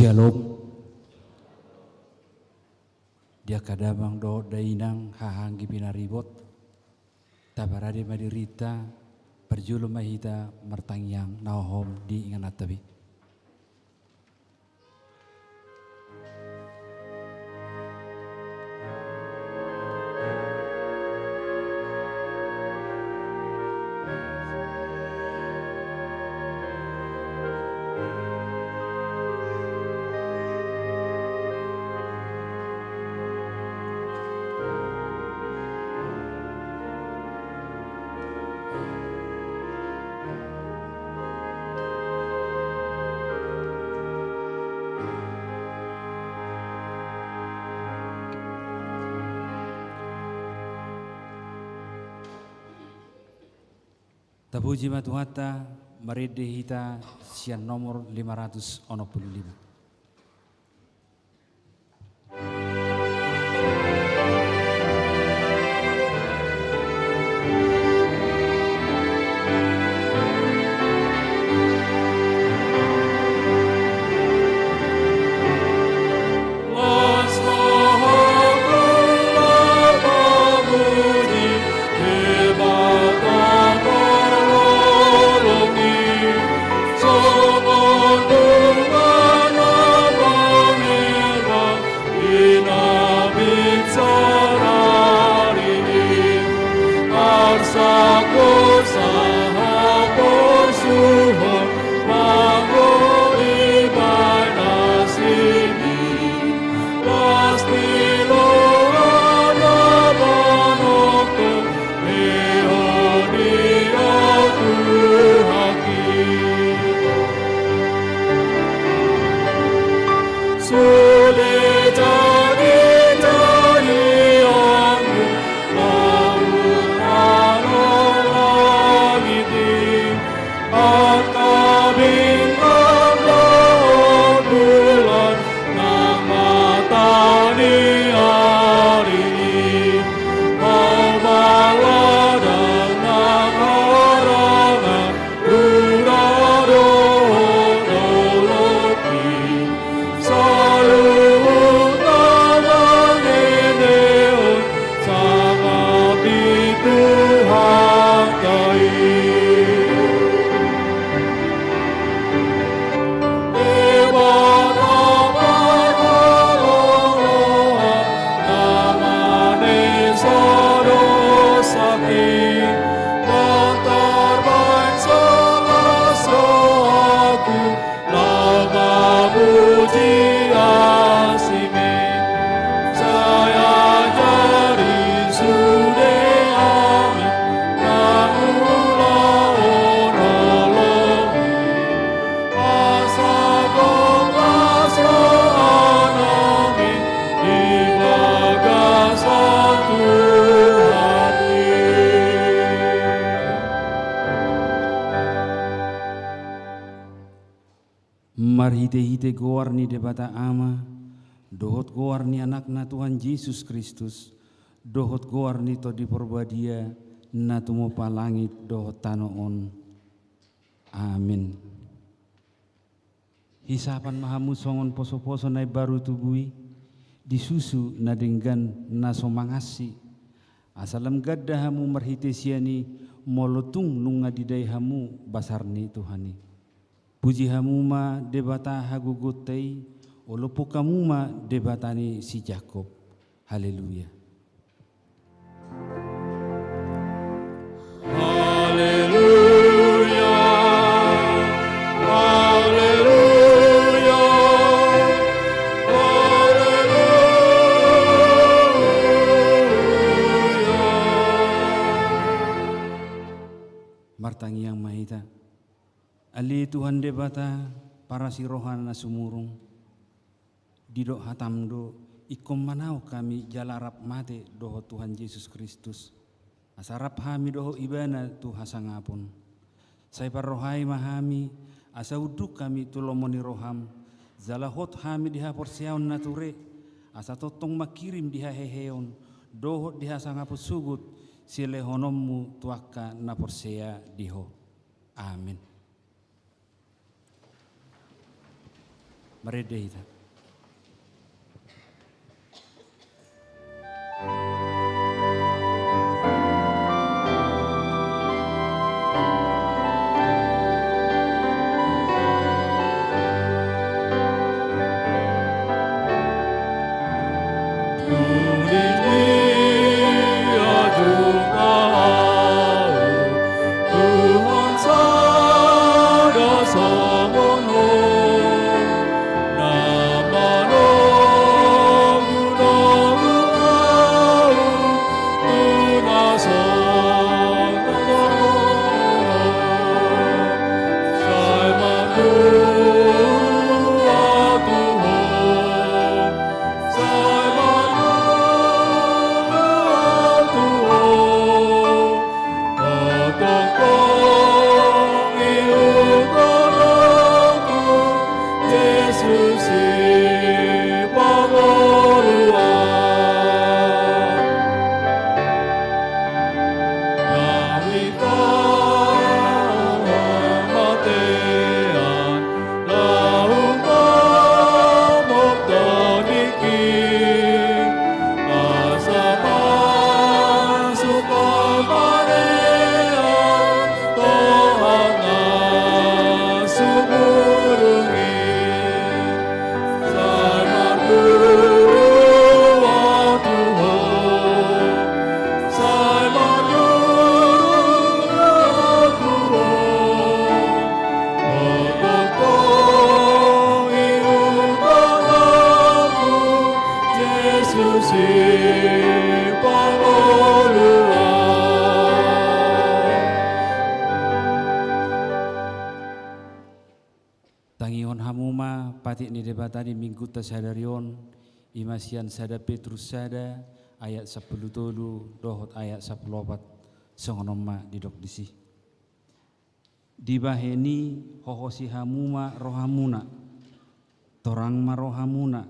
Shalom. Dia kadabang do dainang hahanggi pinaribot. Tabarade madirita perjulum mahita mertangyang nauhom di inganatabi. Tapuji matuhata marede hita sian nomor 565. Hite goar ni debata ama, dohot goar ni anakna Tuhan Yesus Kristus, dohot goar ni to di porbadia, na tumo palangit dohot tanoon. Amin. Hisapan mahamu songon poso-poso na baru tubui, disusu na denggan na somangasi, asalam gadda hamu marhite siani, molotung nunga didai hamu basarni Tuhani. Puji hamuma debata hagugutai, olopo kamuma debatani si Jakob. Haleluya. Haleluya. Haleluya. Haleluya. Martangi yang mahita. Ali Tuhan debata para si rohan na sumurung didok hatamdo ikom manau kami jalarap mate doho Tuhan Yesus Kristus asarap hami doho ibana tu hasangapun sai parrohai mahami asa uduk kami tulomoni roham zalahot hami diha porsiaon nature asa totong makirim diha heheon doho diha sangaput sugut sile honommu tuaka na porsea diho. Amin. Meredehita. Tangihon hamuma patik ni debatani minggu tasadarion imasian sada Petrus sada ayat 10 dohot ayat 14 songonoma didok disi. Dibaheni hohosi hamuma rohamuna torang marohamuna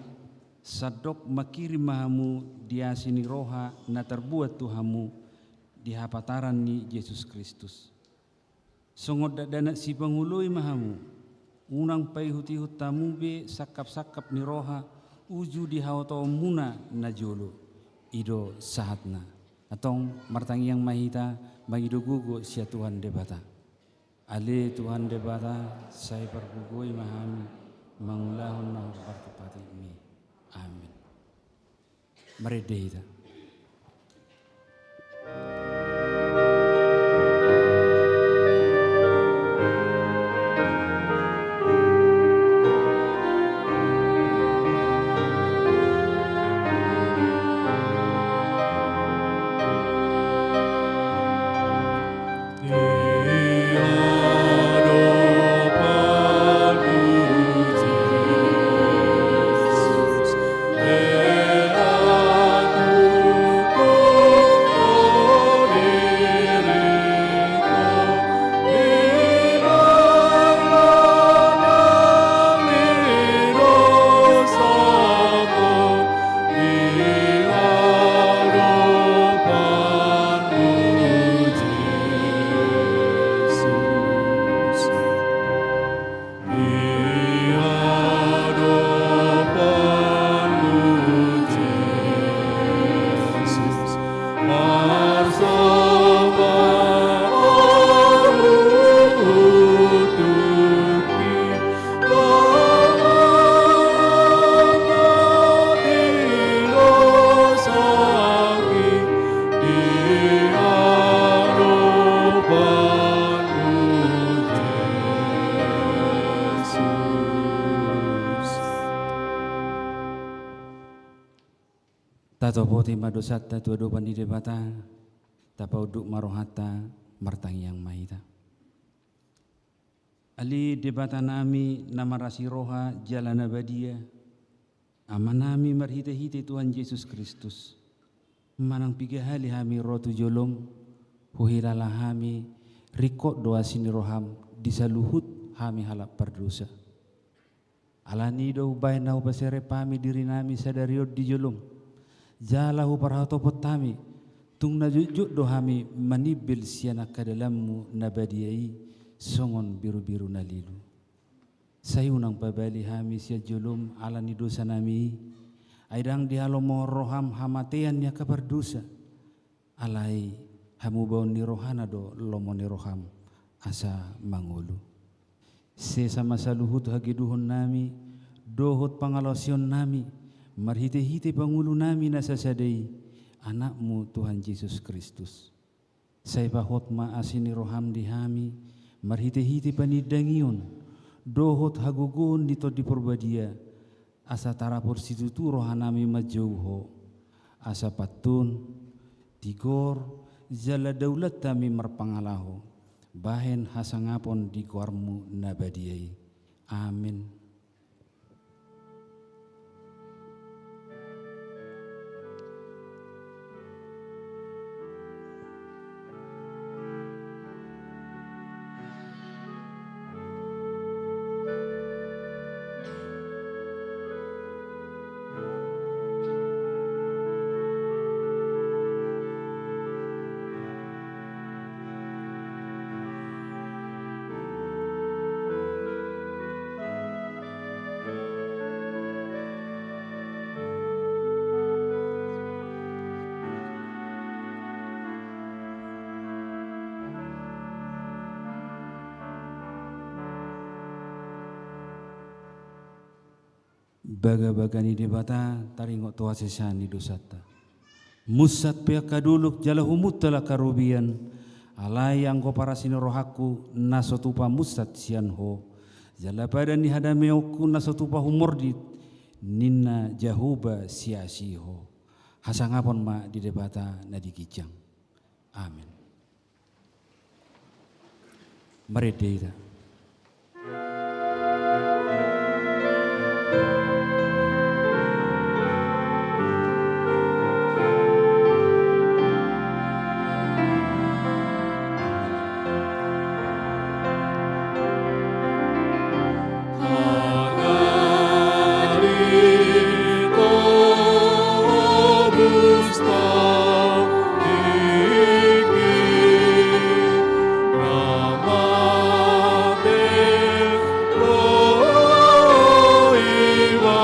sadok makiri mahamu diasini roha na terbuat tuhamu di hapataran ni Yesus Kristus. Songot dana si pangului mahamu unang pai huti-hut tamu be sakap-sakap ni roha uju di hauto muna na jolo ido sahatna atong martangi yang mahita magido gugo sia Tuhan debata ale Tuhan debata saya pergugoi mahami mangulahon na partipati mi amin meredehita. Tato poti madosata tua dopan di debata tapau duk marohata martangi yang mahita. Ali debata nami nama rasi roha jalan abadia amanami marhite-hite Tuhan Yesus Kristus manang piga hali hami rotu jolom huhilala hami rikot doa sini roham disaluhut hami halap perdosa alani do ubay na upasere pami diri nami sadariot di jolom jalahu parhato potami tung najujuk dohami manibil sianak kadalamu nabadiai songon biru-biru nalilu sayunang pabali hami siya julum ala ni dosa nami, aidang dihalo mo roham hamatean niya kapardusa, alay hamubaw ni rohana do lomo ni roham asa mangulu. Se sama saluhut hagiduhon nami, dohot pangalosyon nami, marhite-hite pangulo nami nasasadai, anakmu Tuhan Yesus Kristus. Say bahot maasini roham di hami, marhite-hite panidangion, dohot hagugun dito di purbadia, asa tarapor situtu rohanami majauho, asa patun, tigor, jala daulat kami marpangalaho, bahen hasangapon di kuarmu nabadiai. Amin. Baga-bagani debata taringo tua sesani dosata. Musat pia kaduluk jala humut tala karubian. Alai angko para sinorohaku nasotupa musat sian ho. Jala pada ni hadameoku nasotupa humordit. Ninna jahuba siasi ho. Hasangapon ma di debata nadikijang. Amin. Mari deita. Nama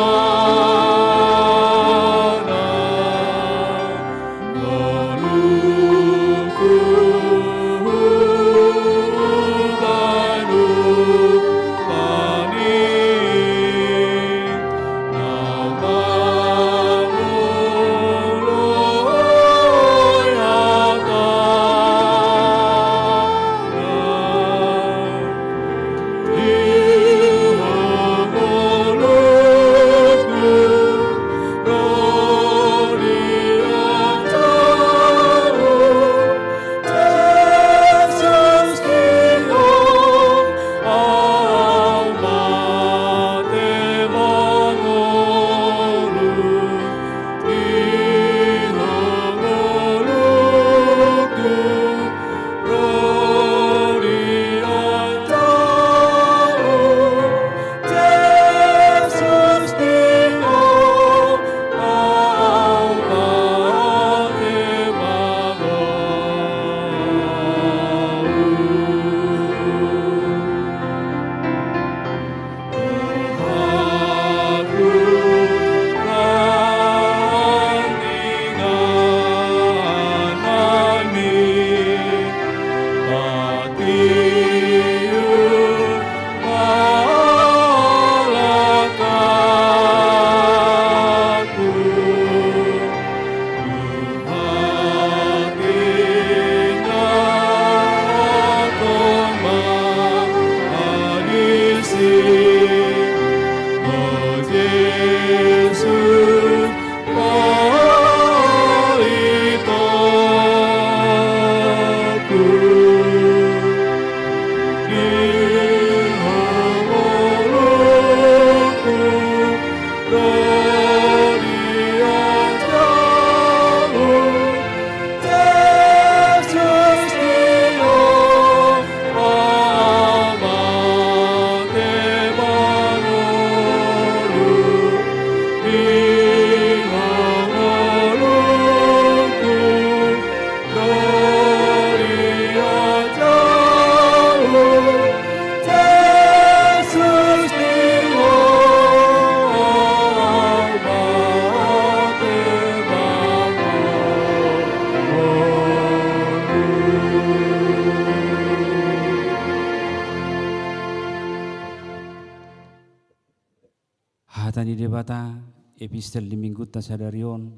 Hatani debata epistel di minggu tasadarion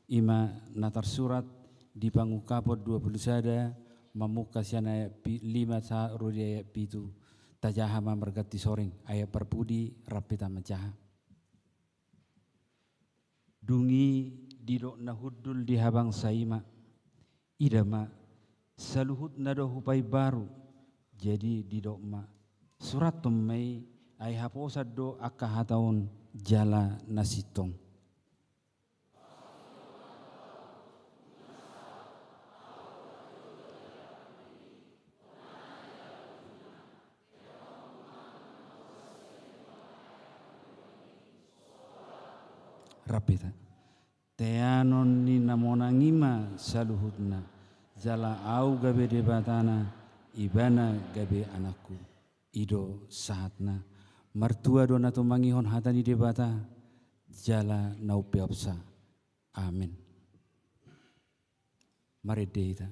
ima natar surat di pangukapot 20 sada mamuka siana ayat 5 sa rudi ayat 7 tajaha mamergati soring ayat perpudi rapita majaha. Dungi didok nahudul di habang saima idama saluhut nado hupai baru jadi didok ma surat tummai ay haposad do akka hataon jala nasitong. Rapita teanon ni namonangima saluhutna jala au gabe debatana ibana gabe anakku ido saatna martua do nato mangihon hatani debata jala naupeopsa. Amin. Mari deita.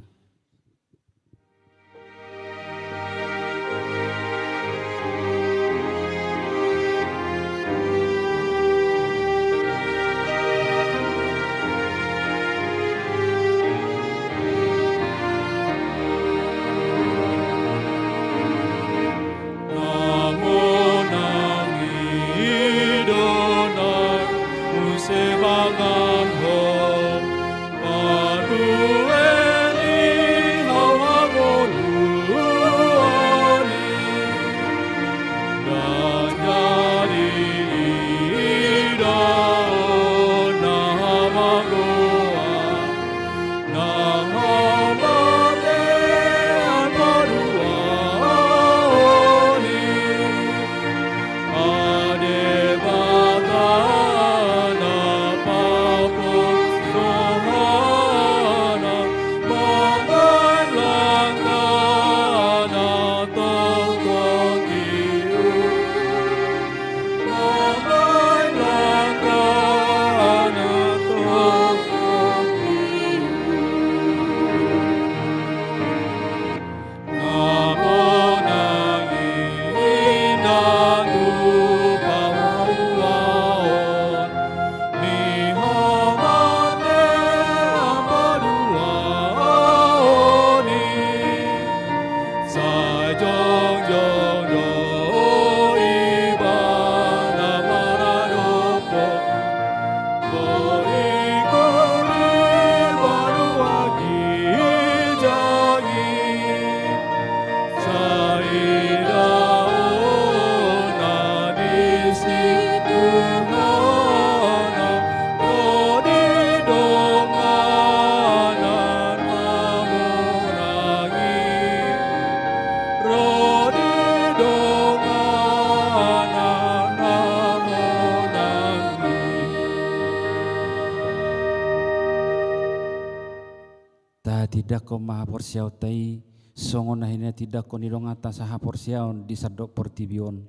Tidak ko maha porsiaw tai songon nahina tidak ko nidong atas saha porsiaw di sadok portibion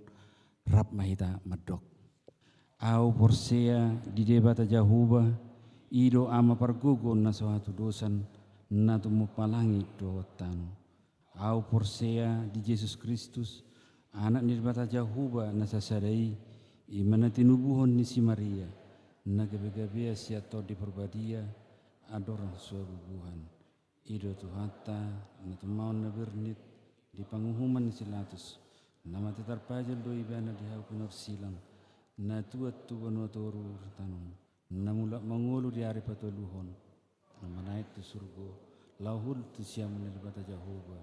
rap mahita medok. Au porsia di debata jahuba ido ama pergugun na suatu dosan na tumupalangi dotan. Au porsia di Yesus Kristus anak di debata jahuba na sasadai imana tinubuhon ni si Maria na gabe-gabe siato di perbadia adoran suabubuhan. Ido tuhata na tumaon na bernit di panguhuman ni silatus na matatarpajal do ibana di haukunor silang na tuat tuan watoru tanong na mula mangulu di ari patuluhon na manait tu surgo lahul tu siam na libata Jehova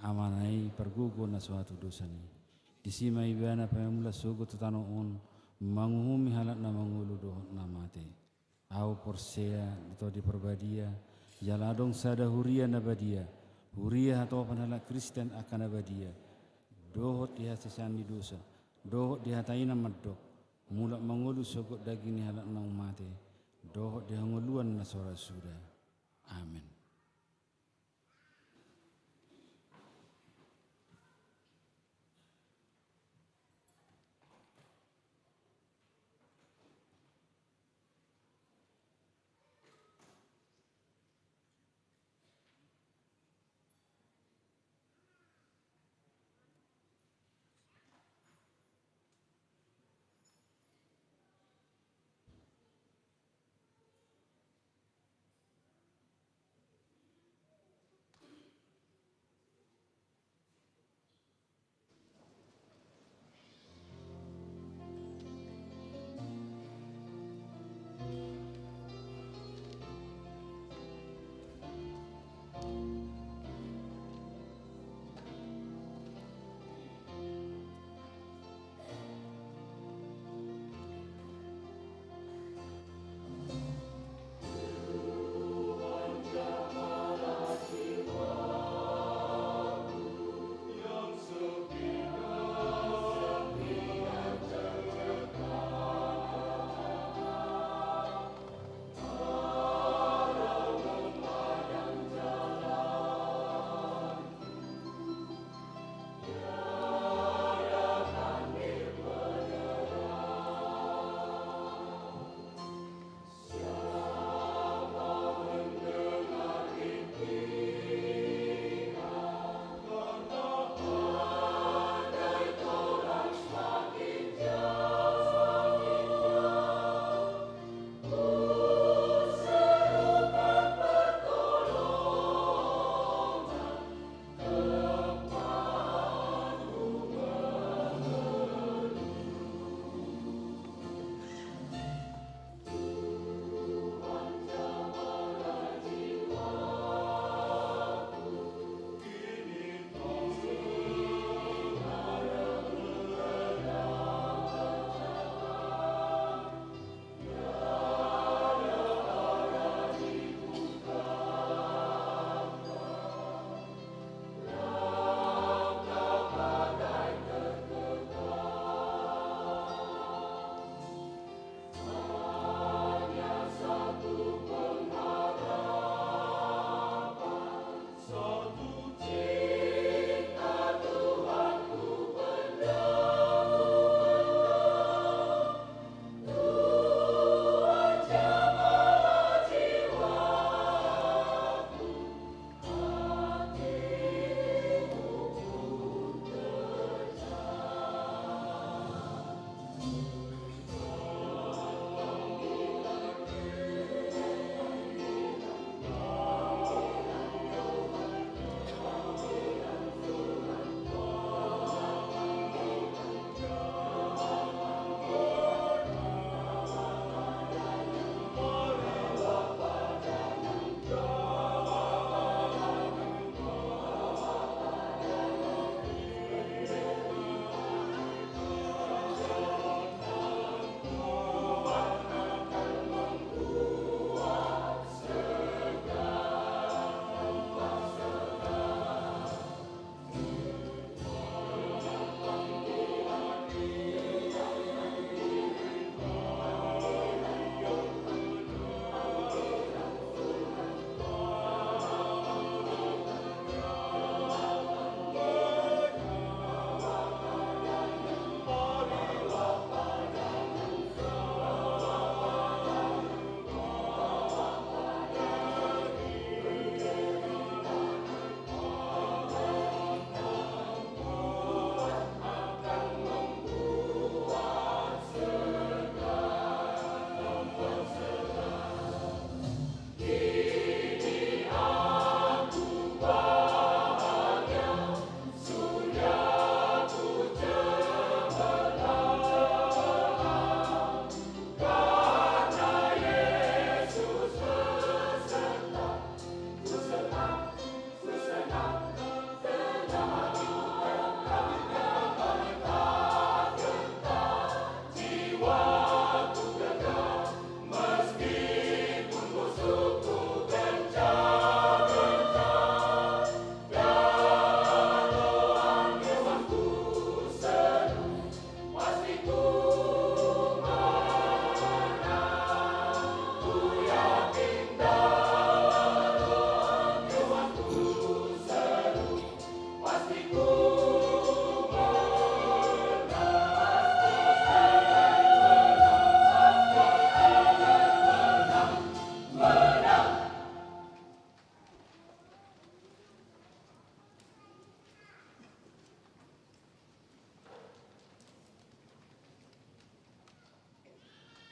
amanai pergugo na suatu dosani disima ibana pamula sugo tu tanoon manguhumi halat na mangulu do na mate au porsea itu di perbadia jaladong sada huria nabadia huria atau panala Kristen akan nabadia dohot diha sesami dosa dohot diha taina medok mulak mangulu sokot daging halak nang mate dohot diha nguluan na sora sudah. Amin.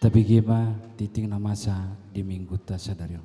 Tapi giba titing na masa di minggu ta sadaryo.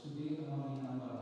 Studi kami nambah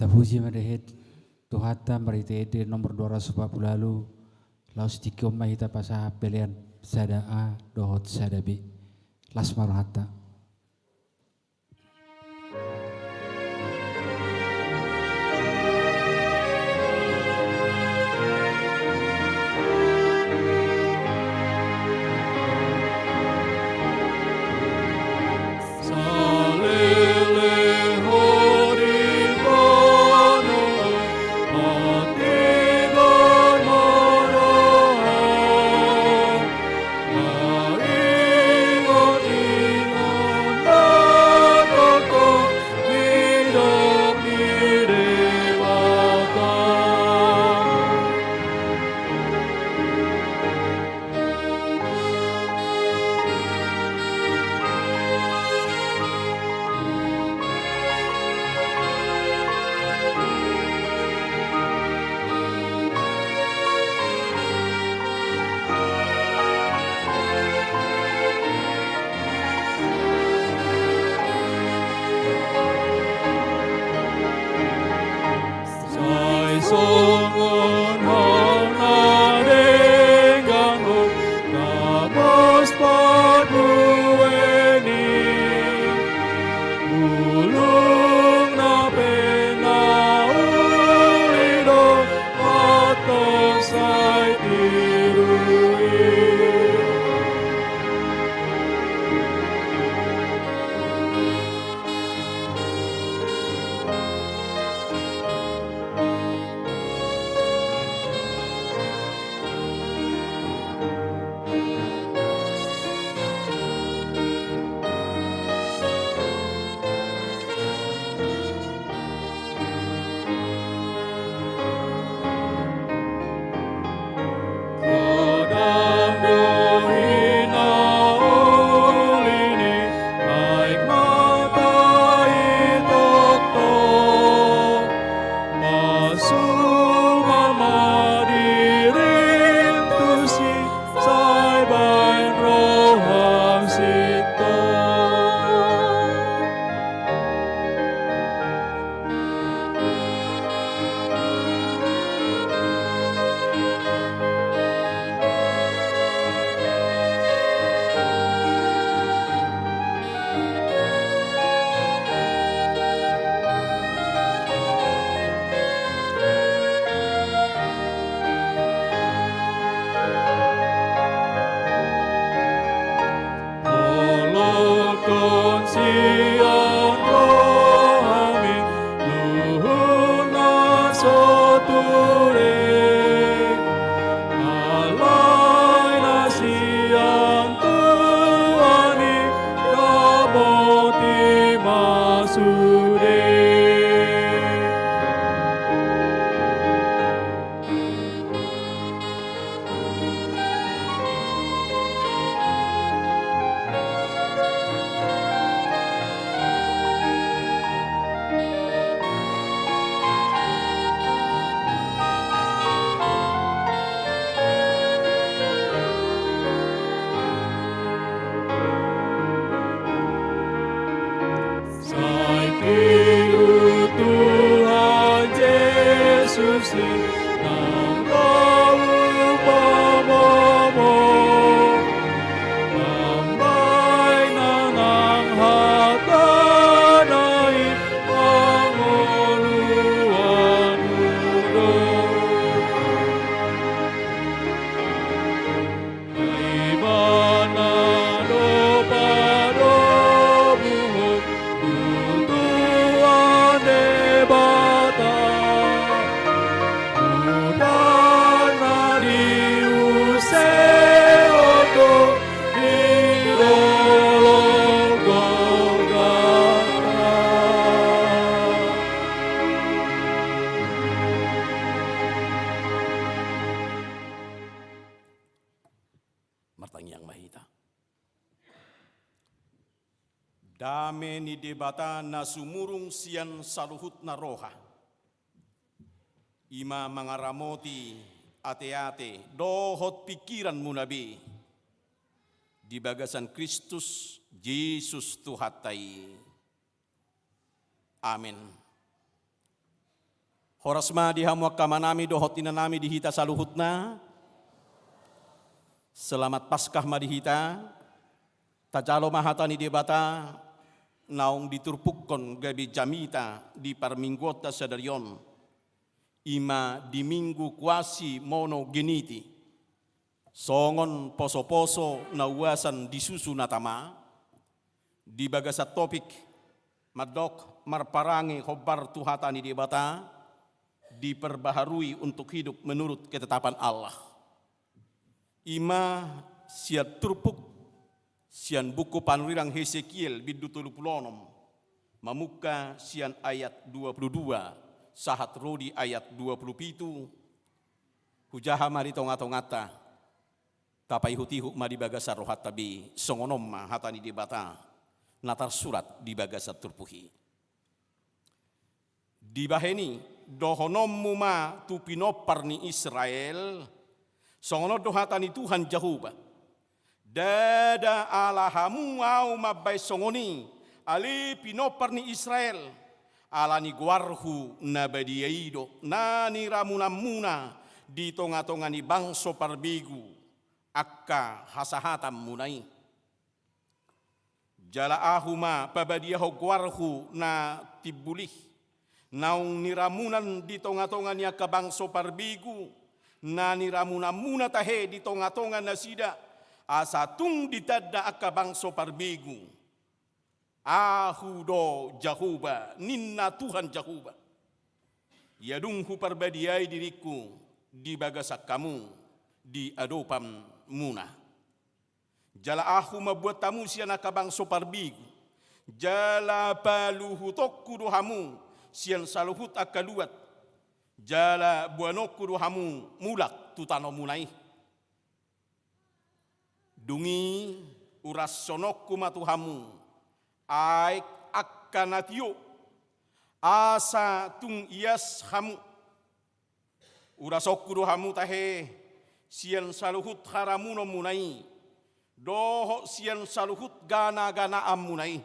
puji madehet Tuhata meritede nomor 240 lalu laus dikom mahita pasah pelian sada A dohot sada B las marhata. Dame ni debata na sumurung sian saluhut na roha. Ima mangaramoti ate-ate dohot pikiran munabi. Di bagasan Kristus Yesus Tuhatai. Amin. Horasma dihamuak kamanami dohotina nami dihita saluhutna. Selamat Paskah madihita. Tajalo mahatani debata. Naung diturpukkon gabi jamita di parminggota sadarion. Ima di minggu kuasi mono geniti. Songon poso-poso na uasan disusu natama. Di bagasat topik madok marparangi hobar tuhatani debata. Diperbaharui untuk hidup menurut ketetapan Allah. Ima siat turpuk sian buku panurirang Hesekiel bidutulupulonom mamuka sian ayat 22 sahat rodi ayat 27 hujaha mari tonga-tongata tapai hutihu madi bagasa rohat tabi songonom hatani debata natar surat di bagasa turpuhi dibaheni dohonom muma tupinopar ni Israel songono dohatani Tuhan Jehovah dada alahamu au mabai songoni ali pinopar ni Israel alani guarhu nabadiaido nani ramunamuna di tonga-tonga ni bangso parbigu akka hasahatam munai jala ahuma pabadiaho guarhu na tibulih naung niramunan di tonga-tonga ni akka bangso parbigu na niramunamuna tahe di tonga-tonga na sida asatung ditadda akka bangso parbigu. Ahudo Jehovah, ninna Tuhan Jehovah. Yadunghu parbadiai diriku di bagasak kamu di adopam muna. Jala ahu mabuat tamu sian akka bangso parbigu. Jala paluhu tokku dohamu sian saluhut akka luat. Jala buanokku dohamu mulak tutano munai. Dungi uras sonokku matuhamu aik akkanatio asa tung ias hamu urasokku dohamu tahe sian saluhut haramuno munai doho sian saluhut gana-gana amunai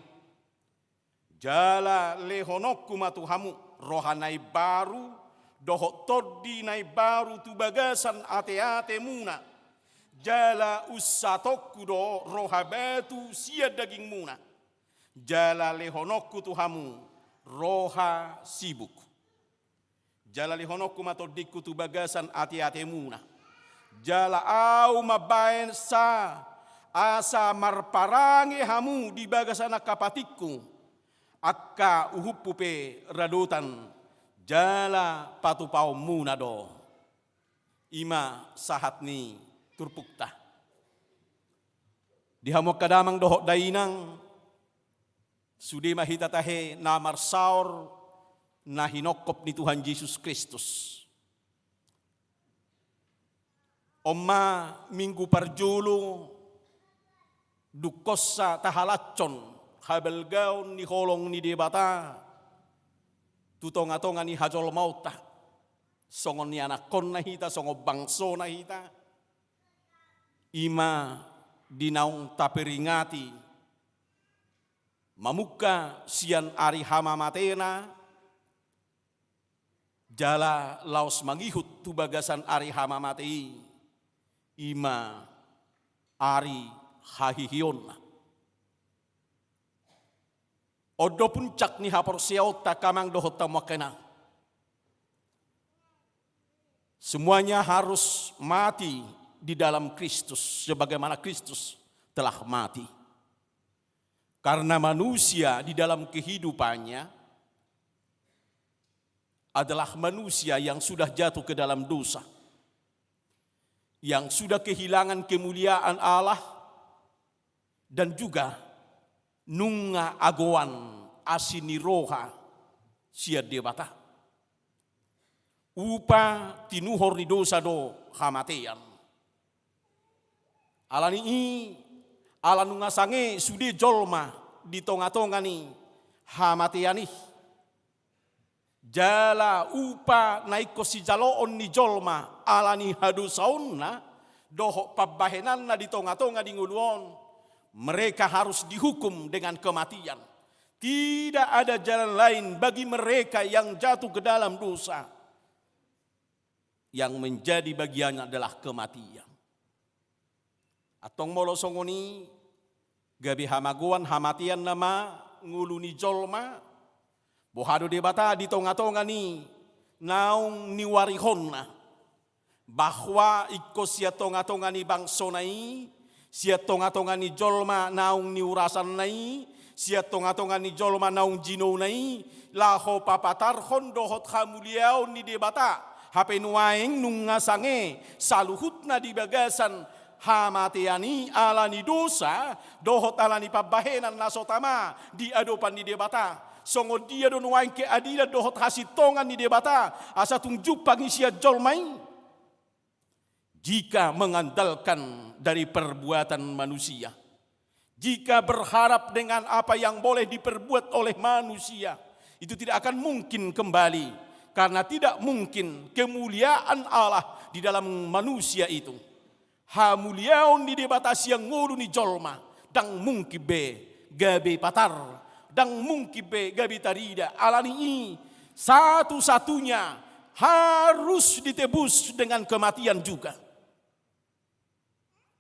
jala lehonokku matuhamu rohanai baru doho toddi nai baru tu bagasan ate-ate muna jala usatokku do rohabatu sia daging muna. Jala lehonokku tuhamu roha sibuk. Jala lehonokku matodikku tu bagasan ati-ati muna. Jala au mabaen sa asa marparangi hamu di bagasan akapatikku. Akka uhupupe radotan jala patupau muna do. Ima sahat ni turpukta. Dihamok kadamang dohok dainang sudi mahita tahe na marsaur na hinokop ni Tuhan Yesus Kristus. Oma minggu parjulu dukosa tahalacon habelgaon ni holong ni debata tutonga-tonga ni hajol mauta songon ni anakon na hita songo bangso na hita ima dinaung taperingati mamuka sian ari hama matena jala laos mangihut tu bagasan ari hama matei ima ari hahihionna odo puncak ni hapor siauta kamang dohot tamakena semuanya harus mati di dalam Kristus sebagaimana Kristus telah mati. Karena manusia di dalam kehidupannya adalah manusia yang sudah jatuh ke dalam dosa. Yang sudah kehilangan kemuliaan Allah dan juga nunga agoan asini roha sia debata. Upa tinuhor ni dosa do hamatean. Alani alanu ngasange sude jolma di tonga-tonga ni hamatiani jala upa naiko si jaloon ni jolma alani hadu saunna doho pabahenanna di tonga-tonga di nguluon mereka harus dihukum dengan kematian. Tidak ada jalan lain bagi mereka yang jatuh ke dalam dosa yang menjadi bagiannya adalah kematian. Atong molo songoni gabi hamaguan hamatian nama nguluni jolma bohado debata di tonga-tonga ni naung niwarihonna bahwa iko sia tonga-tonga ni bangsonai sia tonga-tonga ni jolma naung niurasan nai sia tonga-tonga ni jolma naung jino nai laho papatar hondohot hamuliau ni debata hape nuaeng nungasange saluhutna di bagasan hamatiani alani dosa dohot alani pabahenan nasotama di adopan di debata songo dia don wain keadilan dohot hasitongan di debata asa tunjuk pangisia jolmai jika mengandalkan dari perbuatan manusia, jika berharap dengan apa yang boleh diperbuat oleh manusia, itu tidak akan mungkin kembali karena tidak mungkin kemuliaan Allah di dalam manusia itu. Hamuliaun di debatasi yang ngulu ni jolma dang mungkin be gabe patar dang mungkin be gabe tarida alani satu-satunya harus ditebus dengan kematian juga.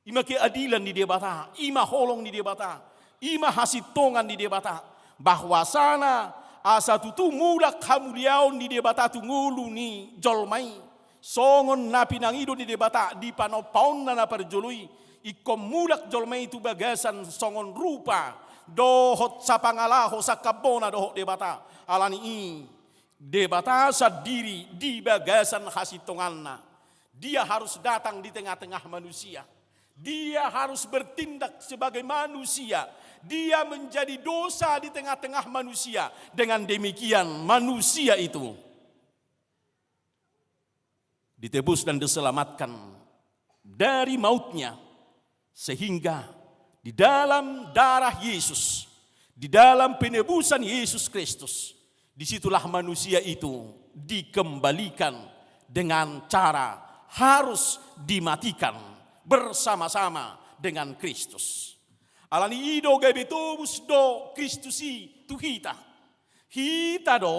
Ima keadilan di debata, ima holong di debata, ima hasitongan di debata. Bahwa sana asa tutu mulak hamuliaun di debata tu ngulu ni jolmai. Songon napi nangido di debata di panopaun na perjului. Ikom mulak jolmai tu bagasan songon rupa. Dohot sa pangalaho sa kabona dohot debata. Alani debata sa diri di bagasan hasitonganna. Dia harus datang di tengah-tengah manusia. Dia harus bertindak sebagai manusia. Dia menjadi dosa di tengah-tengah manusia. Dengan demikian manusia itu ditebus dan diselamatkan dari mautnya. Sehingga di dalam darah Yesus, di dalam penebusan Yesus Kristus, disitulah manusia itu dikembalikan dengan cara harus dimatikan bersama-sama dengan Kristus. Alani ido gebetobus do Kristusi tu hita. Hita do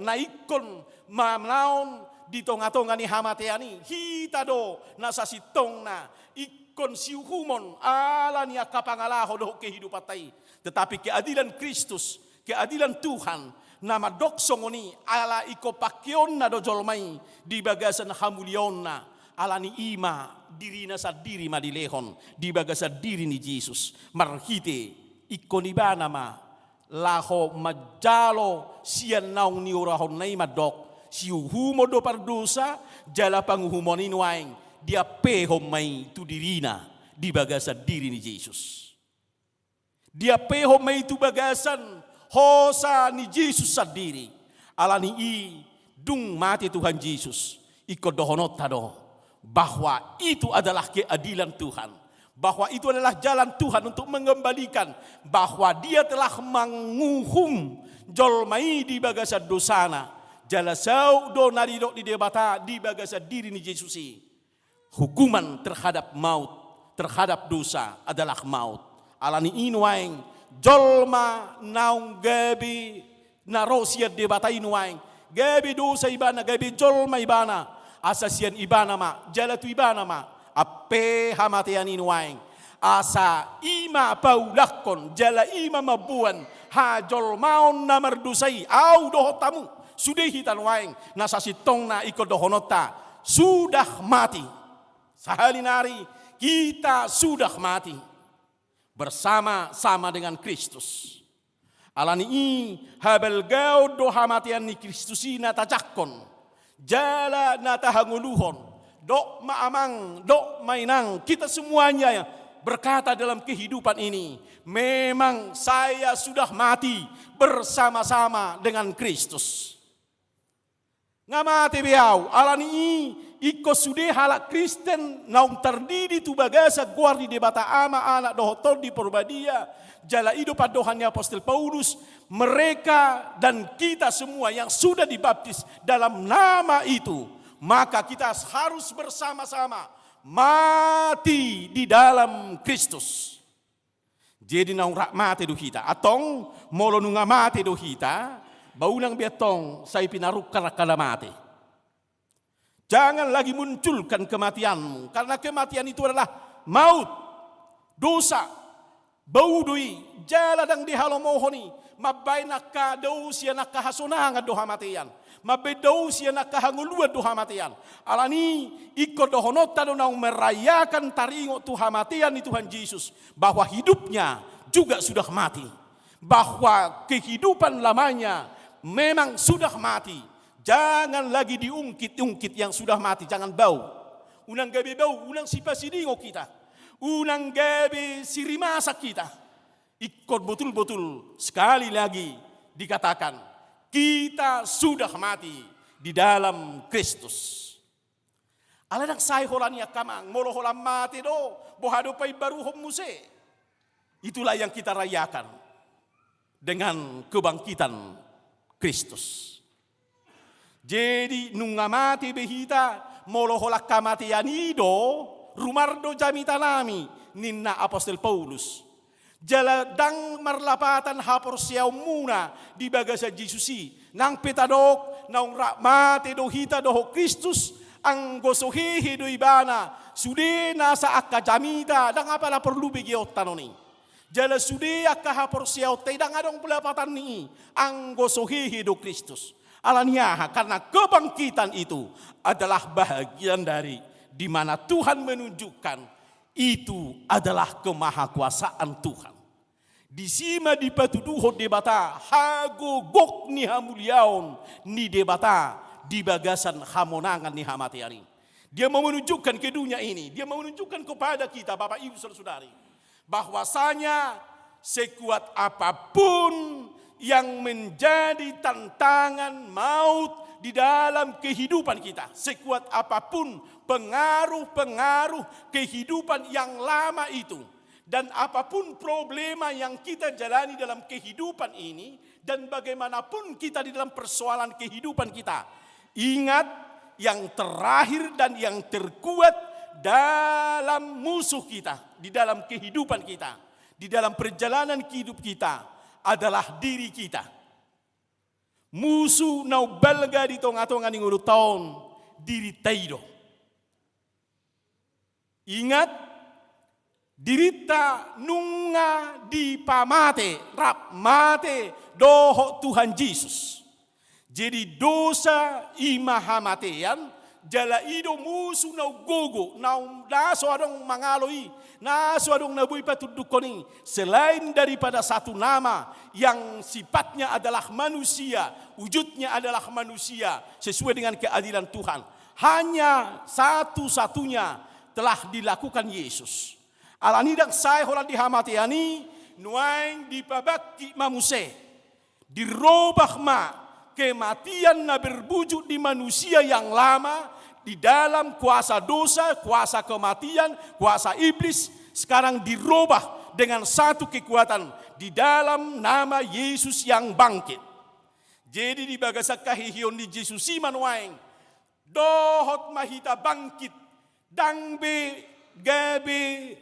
naikon mamlaon di tonga-tonga ni hamateani. Hita do nasasitong na ikon siuhumon alani akapangalaho do kehidupatai. Tetapi keadilan Kristus, keadilan Tuhan, nama doksongoni ala iko pakyon na do jolmai di bagasan hamulion na alani ima dirina sa diri madilehon di bagasa diri ni Jesus marhite ikonibana ma laho majalo sian naung ni urahon nai madok siuhumo do pardosa jala panguhumonin waeng dia pehom mai tu dirina di bagasa diri ni Jesus. Dia pehom mai tu bagasan hosa ni Jesus sadiri alani dung mati Tuhan Yesus ikodohonot tado bahwa itu adalah keadilan Tuhan, bahwa itu adalah jalan Tuhan untuk mengembalikan, bahwa dia telah menguhum jolmai di bagasa dosana jalasau do naridok di debata di bagasa diri ni Yesusi. Hukuman terhadap maut, terhadap dosa adalah maut. Alani inuaing jolma naung gabi narosia debata inuaing gabi dosa ibana gabi jolma ibana asasian ibana ma, jalatu ibana ma, ape hamatian inuaing. Asa ima paulakon, jala ima mabuan, hajol maon na merdusai, au dohotamu, sudah hitan waing, nasasitong na ikut dohonota, sudah mati. Sahalinari kita sudah mati bersama-sama dengan Kristus. Alani habel gau do hamatian ni Kristusi na tajakon. Jala natahanguluhon, dok maamang, dok mainang, kita semuanya berkata dalam kehidupan ini, memang saya sudah mati bersama-sama dengan Kristus. Ngamati biau, alani iko sude halak Kristen naung terdiri tu bagasa guardi debata ama anak dohotor di porbadia, jala hidup adohannya Apostel Paulus, mereka dan kita semua yang sudah dibaptis dalam nama itu, maka kita harus bersama-sama mati di dalam Kristus. Jadi naung mati do kita, atong molo nunga mati do kita, baulang biatong say pinarukar kada mati. Jangan lagi munculkan kematianmu, karena kematian itu adalah maut, dosa, bau doi, jala dang dihalomohoni, mabay nakka daw siya nakahasonanga doha matian, mabay daw siya nakahanguluan doha matian. Alani iko dohonot tado nang merayakan taringo tuha matian ni Tuhan Yesus, bahwa hidupnya juga sudah mati, bahwa kehidupan lamanya memang sudah mati. Jangan lagi diungkit-ungkit yang sudah mati, jangan bau. Unang gabi bau, unang sipasidingo kita. Unang gabi sirimasa kita. Ikut betul-betul sekali lagi dikatakan, kita sudah mati di dalam Kristus. Aladang say holania kamang, molo holam mati do, bohado pay baru muse. Itulah yang kita rayakan dengan kebangkitan Kristus. Jadi nunga mati behita molo holak kamatian ido rumardo jamita nami ninna apostol Paulus. Jaladang marlapatan hapor siyaw muna di bagasa Jesusi nang petadok nang mati do hita do Kristus ang gosohehe do ibana sude nasa akka jamita dang apala perlu begiot tanoni. Jala sude akka hapor siyaw te dang adong pelapatan ni ang gosohehe do Kristus. Alaniah, karena kebangkitan itu adalah bahagian dari di mana Tuhan menunjukkan itu adalah kemahakuasaan Tuhan. Di sima di patuduho debata hago gok ni hamuliaon ni debata di bagasan hamonangan ni hamatiari. Dia mau menunjukkan ke dunia ini, dia mau menunjukkan kepada kita Bapak Ibu Saudara-saudari, bahwasanya sekuat apapun yang menjadi tantangan maut di dalam kehidupan kita, sekuat apapun pengaruh-pengaruh kehidupan yang lama itu, dan apapun problema yang kita jalani dalam kehidupan ini, dan bagaimanapun kita di dalam persoalan kehidupan kita, ingat yang terakhir dan yang terkuat dalam musuh kita, di dalam kehidupan kita, di dalam perjalanan hidup kita adalah diri kita. Musuh nau balga di tonga-tonga ni ngulu taon diri taido. Ingat, dirita nunga di pamate, rap mate doho Tuhan Yesus. Jadi dosa imahamatean jala ido musuh nau gogo, nau naso adong mangaloi, naso adong nabui patudukoni, selain daripada satu nama yang sifatnya adalah manusia, wujudnya adalah manusia sesuai dengan keadilan Tuhan. Hanya satu-satunya telah dilakukan Yesus. Alanidang saya holan dihamatiani, nuaing dipabakti mamuse, dirobah ma kematian na berwujud di manusia yang lama, di dalam kuasa dosa, kuasa kematian, kuasa iblis, sekarang dirubah dengan satu kekuatan di dalam nama Yesus yang bangkit. Jadi di bagasa kahihion di Yesus manuaing, dohot mahita bangkit, dangbe gabe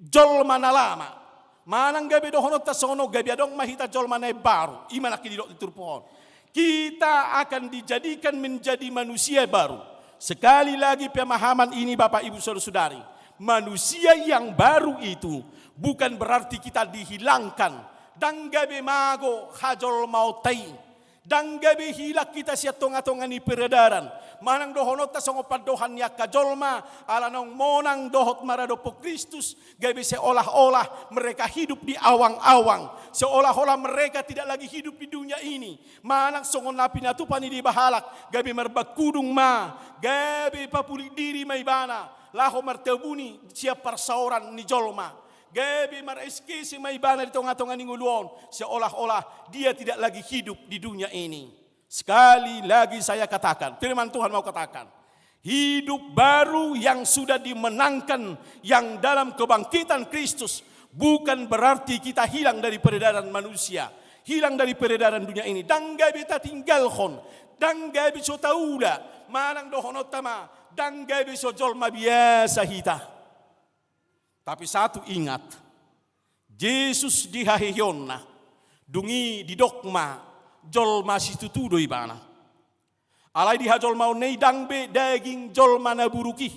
jol manalama, manang gabe dohonot tasono gabe adong mahita jol manay baru, imana kididok diturpohon. Kita akan dijadikan menjadi manusia baru. Sekali lagi pemahaman ini Bapak Ibu Saudara-saudari, manusia yang baru itu bukan berarti kita dihilangkan. Danggabe mago hajol mautai, danggabe hilak kita siya tonga-tonga ni peredaran. Manang dohonot ta songopat dohan ya kajolma, alanong monang dohot maradopo Kristus, gabe seolah-olah mereka hidup di awang-awang, seolah-olah mereka tidak lagi hidup di dunia ini. Manang songon napi natupani di bahalak, gabe merbakudung ma, gabe papuli diri maibana, laho martebuni siap persauran ni jolma. Gabi mareskesi maibana di tengah-tengah ninguluon, seolah-olah dia tidak lagi hidup di dunia ini. Sekali lagi saya katakan, firman Tuhan mau katakan, hidup baru yang sudah dimenangkan yang dalam kebangkitan Kristus bukan berarti kita hilang dari peredaran manusia, hilang dari peredaran dunia ini. Dan gabi ta tinggalkon, dan gabi so taula, manang dohonot tama, dan gabi so jolma biasa hita. Tapi satu ingat, Yesus di hahihionna, dungi di dogma, jol masih tutudo ibana. Alai diha jolma nei dangbe daging jolma na buruki.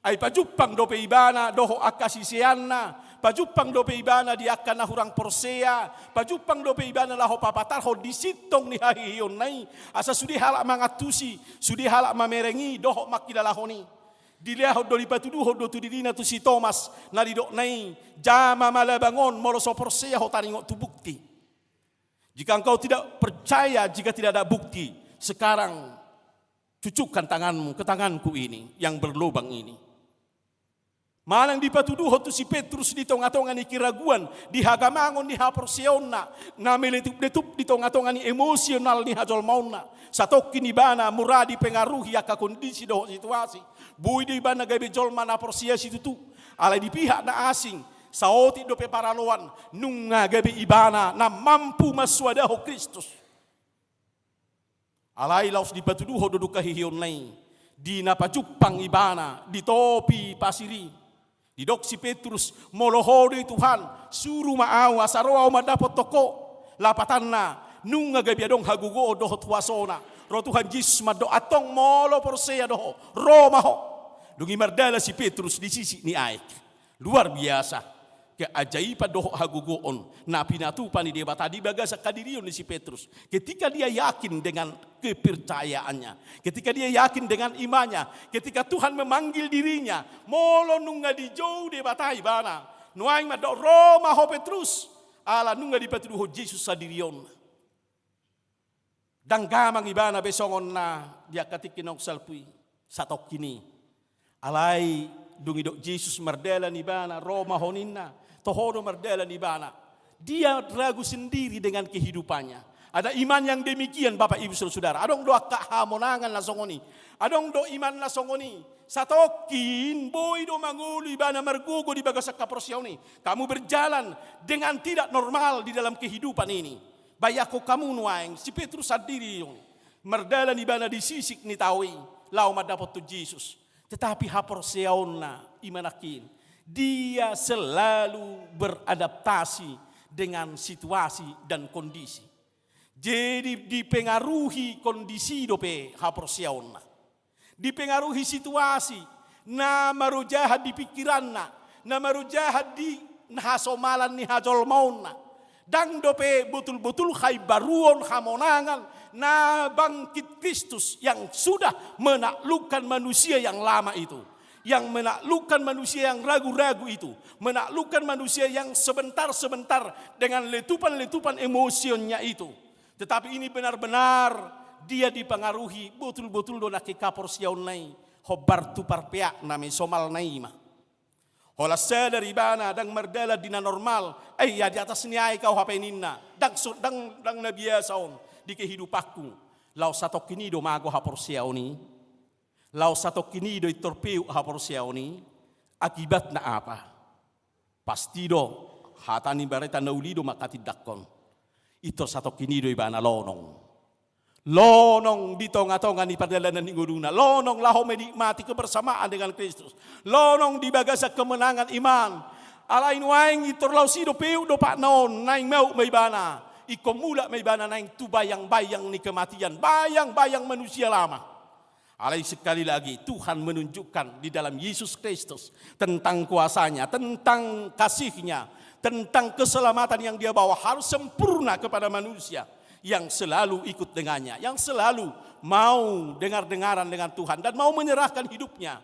Ai pajupang dope ibana doho akasisianna. Pajupang dope ibana di akana hurang porsea. Pajupang dope ibana laho papatarho di sitong ni hahiyon nai. Asa sudi halak mangatusi, sudi halak mamerengi doho makidalahoni. Diliahod do lipatuduho do tudidina tu si Thomas naridok nai jama malabangon moloso porsea ho taringok tu bukti. Jika engkau tidak percaya, jika tidak ada bukti, sekarang cucukkan tanganmu ke tanganku ini yang berlubang ini. Malang dipatuduho tu si Petrus di tonga-tonga ni kiraguan, di hagamangon ni haporsiona, na meletup-letup di tonga-tonga ni emosional ni hajolmauna. Satoki ni bana muradi pengaruhi aka kondisi doho situasi. Bui di bana gabe jolma na porsia situ tu. Alai di pihak na asing, saoti dope paraloan, nunga gabe ibana na mampu maswadaho Kristus. Alai laus dipatuduho duduk kahihion nai. Di napajupang ibana, di topi pasiri. Di dok si Petrus molohodi Tuhan, suruh maawa saroa madapot toko. Lapatanna, nunga gabi adong hagugo doho tuasona. Ro Tuhan Yesus mado atong molo porsea doho, Roma ho. Dungi mardala si Petrus di sisi ni Aik. Luar biasa. Keajaiban doho hagugoon na pinatupan ni dewa tadi baga sa kadirion ni si Petrus. Ketika dia yakin dengan kepercayaannya, ketika dia yakin dengan imannya, ketika Tuhan memanggil dirinya, molo nunga di jauh dewa tai bana, nuaing mado Roma ho Petrus, ala nunga di patuduho Yesus sadirion. Dang gamang ibana besongon na dia katikinong salpui satok kini. Alai dungi dok Yesus mardela ni bana Roma honinna. Tohono mardela ni bana. Dia ragu sendiri dengan kehidupannya. Ada iman yang demikian Bapak Ibu Saudara. Adong doa kahamonangan na songoni. Adong do iman na songoni. Satokin boy do mangulu ibana margugo di bagasak kaporsioni. Kamu berjalan dengan tidak normal di dalam kehidupan ini. Bayako kamu nuaing si Petrus sendiri yung mardela ni bana di sisik ni tawi. Lau madapot tu Jesus. Tetapi haporsiaon na imanakin. Dia selalu beradaptasi dengan situasi dan kondisi. Jadi dipengaruhi kondisi dope haporsiaon na. Dipengaruhi situasi na marujahat di pikiranna, na marujahat di hasomalan ni hajolmaun na. Dang dope betul-betul baruon hamonangan na bangkit Kristus yang sudah menaklukkan manusia yang lama itu. Yang menaklukkan manusia yang ragu-ragu itu. Menaklukkan manusia yang sebentar-sebentar dengan letupan-letupan emosionnya itu. Tetapi ini benar-benar dia dipengaruhi betul-betul do naki kaporsiaon nai. Hobar tu parpea nami somal naima. Hola sadar ibana dang mardala dina normal. Ya di atas ni ay kau hapeninna. Dang nabiasaon di kehidupanku. Lau satok kini do mago haporsiaoni. Lau satok kini do itorpeu haporsiaoni. Akibat na apa? Pasti do hatani bareta naulido makatidakon. Ito satok kini do ibana lonong. Lonong di tonga-tonga ni padalanan ni guruna. Lonong laho menikmati kebersamaan dengan Kristus. Lonong di bagasa kemenangan iman. Alain waing itorlau si do peu do pak non naing mau maibana. Ikomula maibana naing tu bayang-bayang ni kematian. Bayang-bayang manusia lama. Alai sekali lagi Tuhan menunjukkan di dalam Yesus Kristus tentang kuasanya, tentang kasihnya, tentang keselamatan yang dia bawa harus sempurna kepada manusia yang selalu ikut dengannya, yang selalu mau dengar-dengaran dengan Tuhan dan mau menyerahkan hidupnya.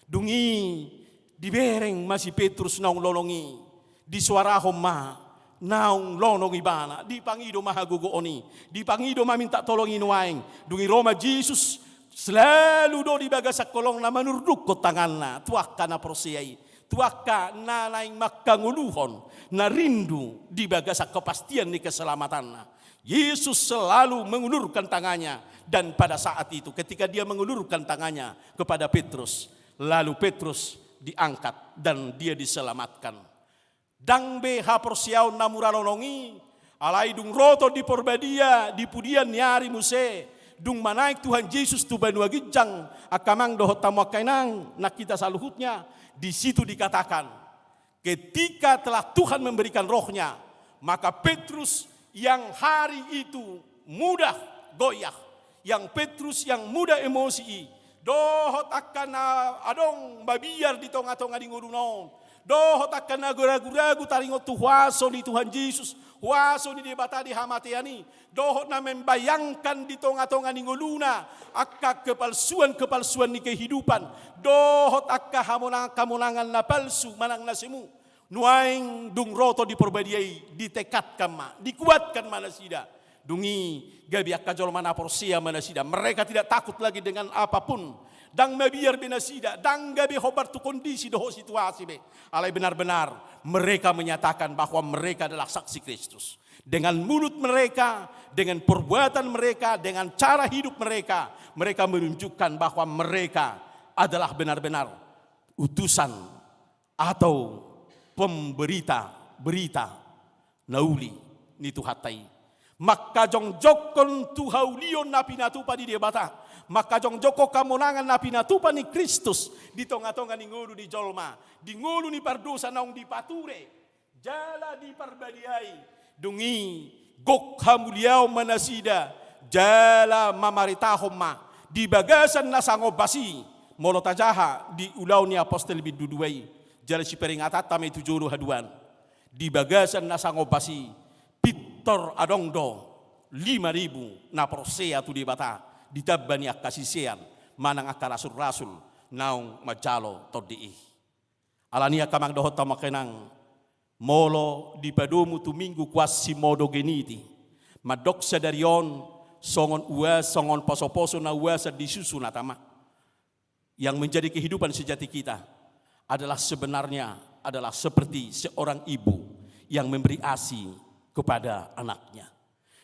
Dungi dibereng masih Petrus naung lolongi di suara homa naung lonong ibana dipangido mahagugooni dipangido maminta tolongin waing dungi Roma Jesus selalu do di bagasak kolong na manurduk ko tangan na tuak ka na porsiay tuak ka na naing makanguluhon na rindu di bagasak kepastian ni keselamatan na. Yesus selalu mengulurkan tangannya dan pada saat itu ketika dia mengulurkan tangannya kepada Petrus lalu Petrus diangkat dan dia diselamatkan. Dang be haporsiaw na muralolongi alai dung roto di porbadia di pudian nyari muse dung manaik Tuhan Yesus tu banua gijang akamang dohot tamuakainang nak kita saluhutnya di situ dikatakan ketika telah Tuhan memberikan rohnya maka Petrus yang hari itu mudah goyah yang Petrus yang muda emosi dohot akan adong babiar di tonga-tonga di ngudunon dohot akan ragu-ragu taringo tuhaso di Tuhan Yesus waso di debata di hamatiani dohot na membayangkan di tonga-tonga di nguluna akka kepalsuan di kehidupan dohot akka kamunangan na palsu manang nasimu nuaing dung roto diperbadiai ditekatkan ma dikuatkan manasida dungi gabi akka jolmana porsia manasida mereka tidak takut lagi dengan apapun dang mabiar binasida dang gabi hobar tu kondisi doho situasi be alai benar-benar mereka menyatakan bahwa mereka adalah saksi Kristus dengan mulut mereka dengan perbuatan mereka dengan cara hidup mereka menunjukkan bahwa mereka adalah benar-benar utusan atau berita nauli ni tuhatai maka jong jokon tuhaulion na pinatupa di debata maka jong joko kamonangan na pinatupa ni Kristus di tonga-tonga ni ngulu di jolma di ngulu ni pardosa naung di pature jala di parbadiai dungi gok hamuliau manasida jala mamaritahom ma di bagasan na sangobasi molotajaha di ulau ni apostel biduduai jala si peringatat tame tujuru haduan di bagasan na sangobasi pitor adongdo 5,000 na prosea tu di bata ditabani akasisian manang akarasul-rasul naung majalo todii alania kamang dohot tamakenang molo di padomu tu minggu kuasi modo geniti madoksa darion songon uas songon poso-poso na uasa disusun atama yang menjadi kehidupan sejati kita adalah sebenarnya adalah seperti seorang ibu yang memberi ASI kepada anaknya.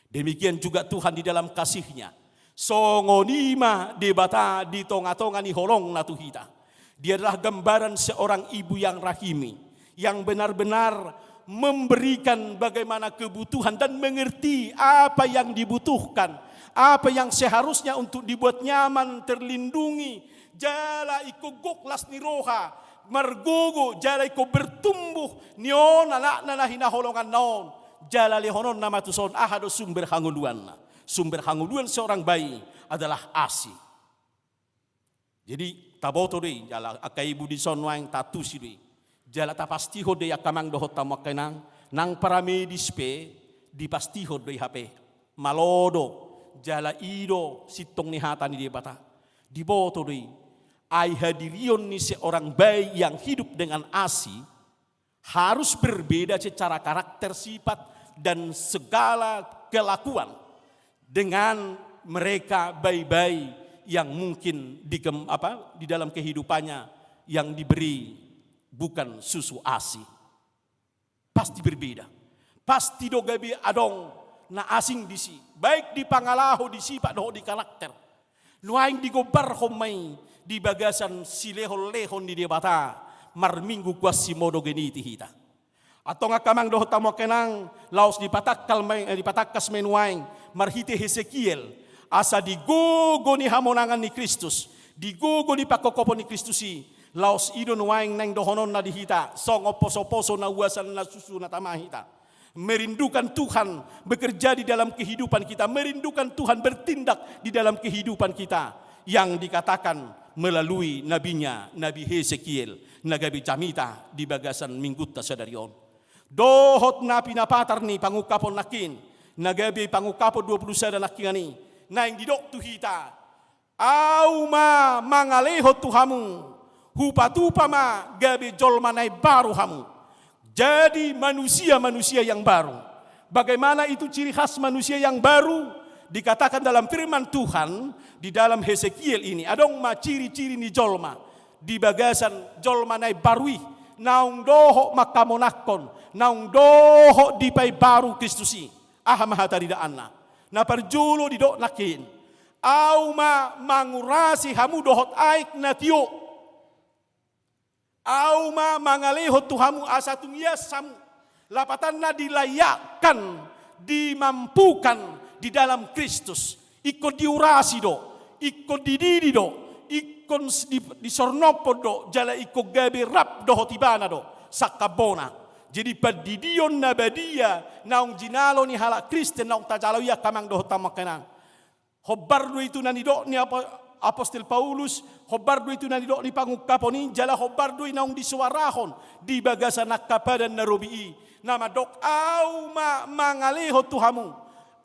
Demikian juga Tuhan di dalam kasih-Nya. Songonima debata di tonga-tonga ni holong na tuhita. Dia adalah gambaran seorang ibu yang rahimi, yang benar-benar memberikan bagaimana kebutuhan dan mengerti apa yang dibutuhkan, apa yang seharusnya untuk dibuat nyaman, terlindungi. Jala iko goklas ni roha, margogo jala iko bertumbuh nion anak na hinaholongan naon. Jala lehonon nama tuson ahado sumber hanguluan. Sumber hanguluan seorang bayi adalah ASI. Jadi taboto deh jala akai ibu di sonwang tatusi deh. Jala tapastiho deh akamang dohot tamakenang nang para medis pe dipastiho deh HP malodo jala ido sitong ni hata ni dia bata. Diboto deh ai hadirion ni seorang bayi yang hidup dengan ASI harus berbeda secara karakter, sifat dan segala kelakuan dengan mereka bayi-bayi yang mungkin di dalam kehidupannya yang diberi bukan susu ASI. Pasti berbeda. Pasti dogabi adong na asing disi, baik di pangalaho di sifat doh di karakter. Nuaing digobar homai di bagasan silehon-lehon di debata marminggu kuasi modo geniti hita. Atau ngakamang doh tamo kenang laos dipatakkas menuaing marhite Hesekiel asa digogo ni hamonangan ni Kristus, digogo ni pakokopo ni Kristusi. Laos ido nuaing nang dohonon na dihita, song oposo-poso na uasan na susu na tamahita. Merindukan Tuhan bekerja di dalam kehidupan kita, merindukan Tuhan bertindak di dalam kehidupan kita yang dikatakan melalui nabinya, Nabi Hesekiel, nagabi camita di bagasan minggutta sadarion. Dohot na pinapatar ni pangukapon nakin, nagabi pangukapon 20 sada nakingani, na yang didok tuhita, auma mangalehot tuhamu, hupatupa ma gabi jolmanay baru hamu. Jadi manusia-manusia yang baru. Bagaimana itu ciri khas manusia yang baru? Dikatakan dalam firman Tuhan di dalam Hesekiel ini adong ma ciri-ciri ni jolma di bagasan jolma nai barui naung doho makamonakon naung doho di pai baru Kristusi ahamahata di daanna na parjulo di dok nakin au ma mangurasi hamu dohot aik natio au ma mangalehot tuhamu asatung yasamu lapatanna dilayakkan dimampukan di dalam Kristus, ikut diurasi do, ikut dididi do, ikut disornopo do, jala ikut gabi rap do hotibana do, sakabona. Jadi padidion nabadia, naung jinalo ni halak Kristen naung tajaloya kamang do hotamakenang. Hobardo itu nanidok ni Apostol Paulus, hobardo itu nanidok ni pangukapon jala hobardo inaung disuarahon di bagasan nakapadan narobii. Nama dok au mangaleho tuhamu,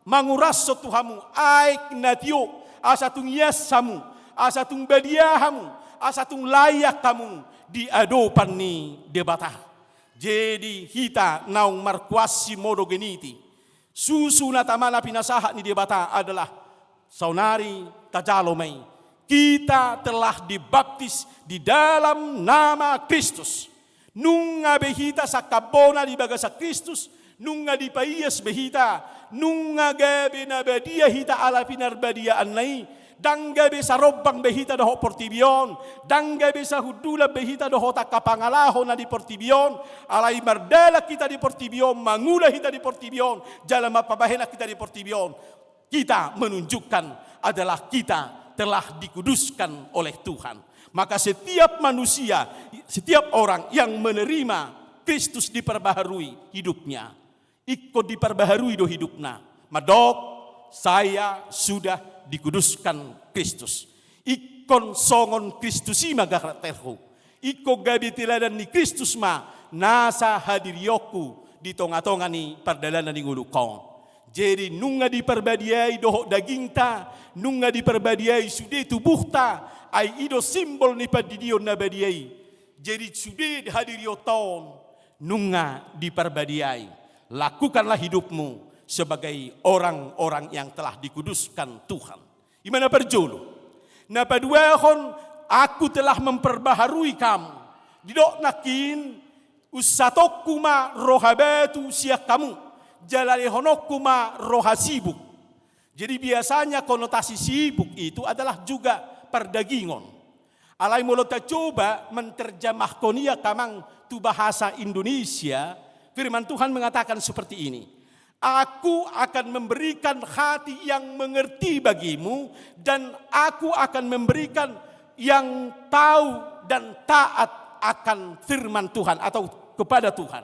manguraso tuhamu, aik natio, asatung yasamu, asatung badiahamu, asatung layak kamu di adopan ni debata. Jadi hita naung markuasi modo geniti. Susu natamana pinasahat ni debata adalah saunari tajalomai. Kita telah dibaptis di dalam nama Kristus. Nunga behita sakabona di bagasa Kristus, nunga di paiyas behita, nunga gabe na badia hita ala pinar badia anai, dangga besa robang behita doho portibion, dangga besa hudula behita doho takapangalaho na di portibion, alai mardala kita di portibion, mangula hita di portibion, jalan mapabahena kita di portibion. Kita menunjukkan adalah kita telah dikuduskan oleh Tuhan. Maka setiap manusia, setiap orang yang menerima Kristus diperbaharui hidupnya. Ikut diperbaharui do hidupnya. Madok, saya sudah dikuduskan Kristus. Ikon songon Kristusi magakaterho. Iko gabi tiladan ni Kristus ma nasa hadirioku di tonga-tonga ni perdalanan ni ngulukong. Jadi nunga diperbadiai dohok dagingta, nunga diperbadiai sudah tubuhta, ai ido simbol ni padidion na badiai. Jadi sudah hadirio tahun, nunga diperbadiai. Lakukanlah hidupmu sebagai orang-orang yang telah dikuduskan Tuhan. Imana perjolo? Napaduahon aku telah memperbaharui kamu. Didok nakin usatokuma rohabetu siak kamu. Jalalehonokuma roha sibuk. Jadi biasanya konotasi sibuk itu adalah juga perdagingon. Alai mulut coba menterjemahkan ia kamang tu bahasa Indonesia. Firman Tuhan mengatakan seperti ini. Aku akan memberikan hati yang mengerti bagimu dan aku akan memberikan yang tahu dan taat akan firman Tuhan atau kepada Tuhan.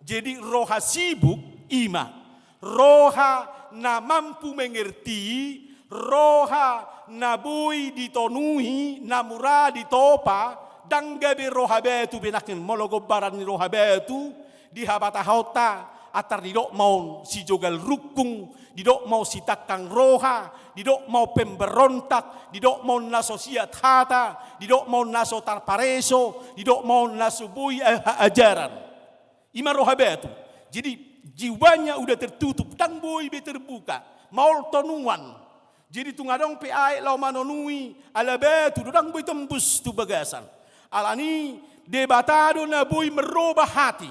Jadi roha sibuk ima, roha na mampu mengerti, roha na bui ditonuhi, na murah ditopa, dan gabi roha betu benakin mologobaran ni roha betu, dihabata hota, atar didok mau si jogal rukung, didok mau si takang roha, didok mau pemberontak, didok mau nasosiat hata, didok mau naso tarpareso, didok mau nasubui ajaran. Ima roha betu. Jadi jiwanya udah tertutup, dan boy be terbuka, mau tonuan. Jadi tungadong PI lau manonui, ala betu, dang boy tembus tu bagasan. Alani debatado na boy merubah hati,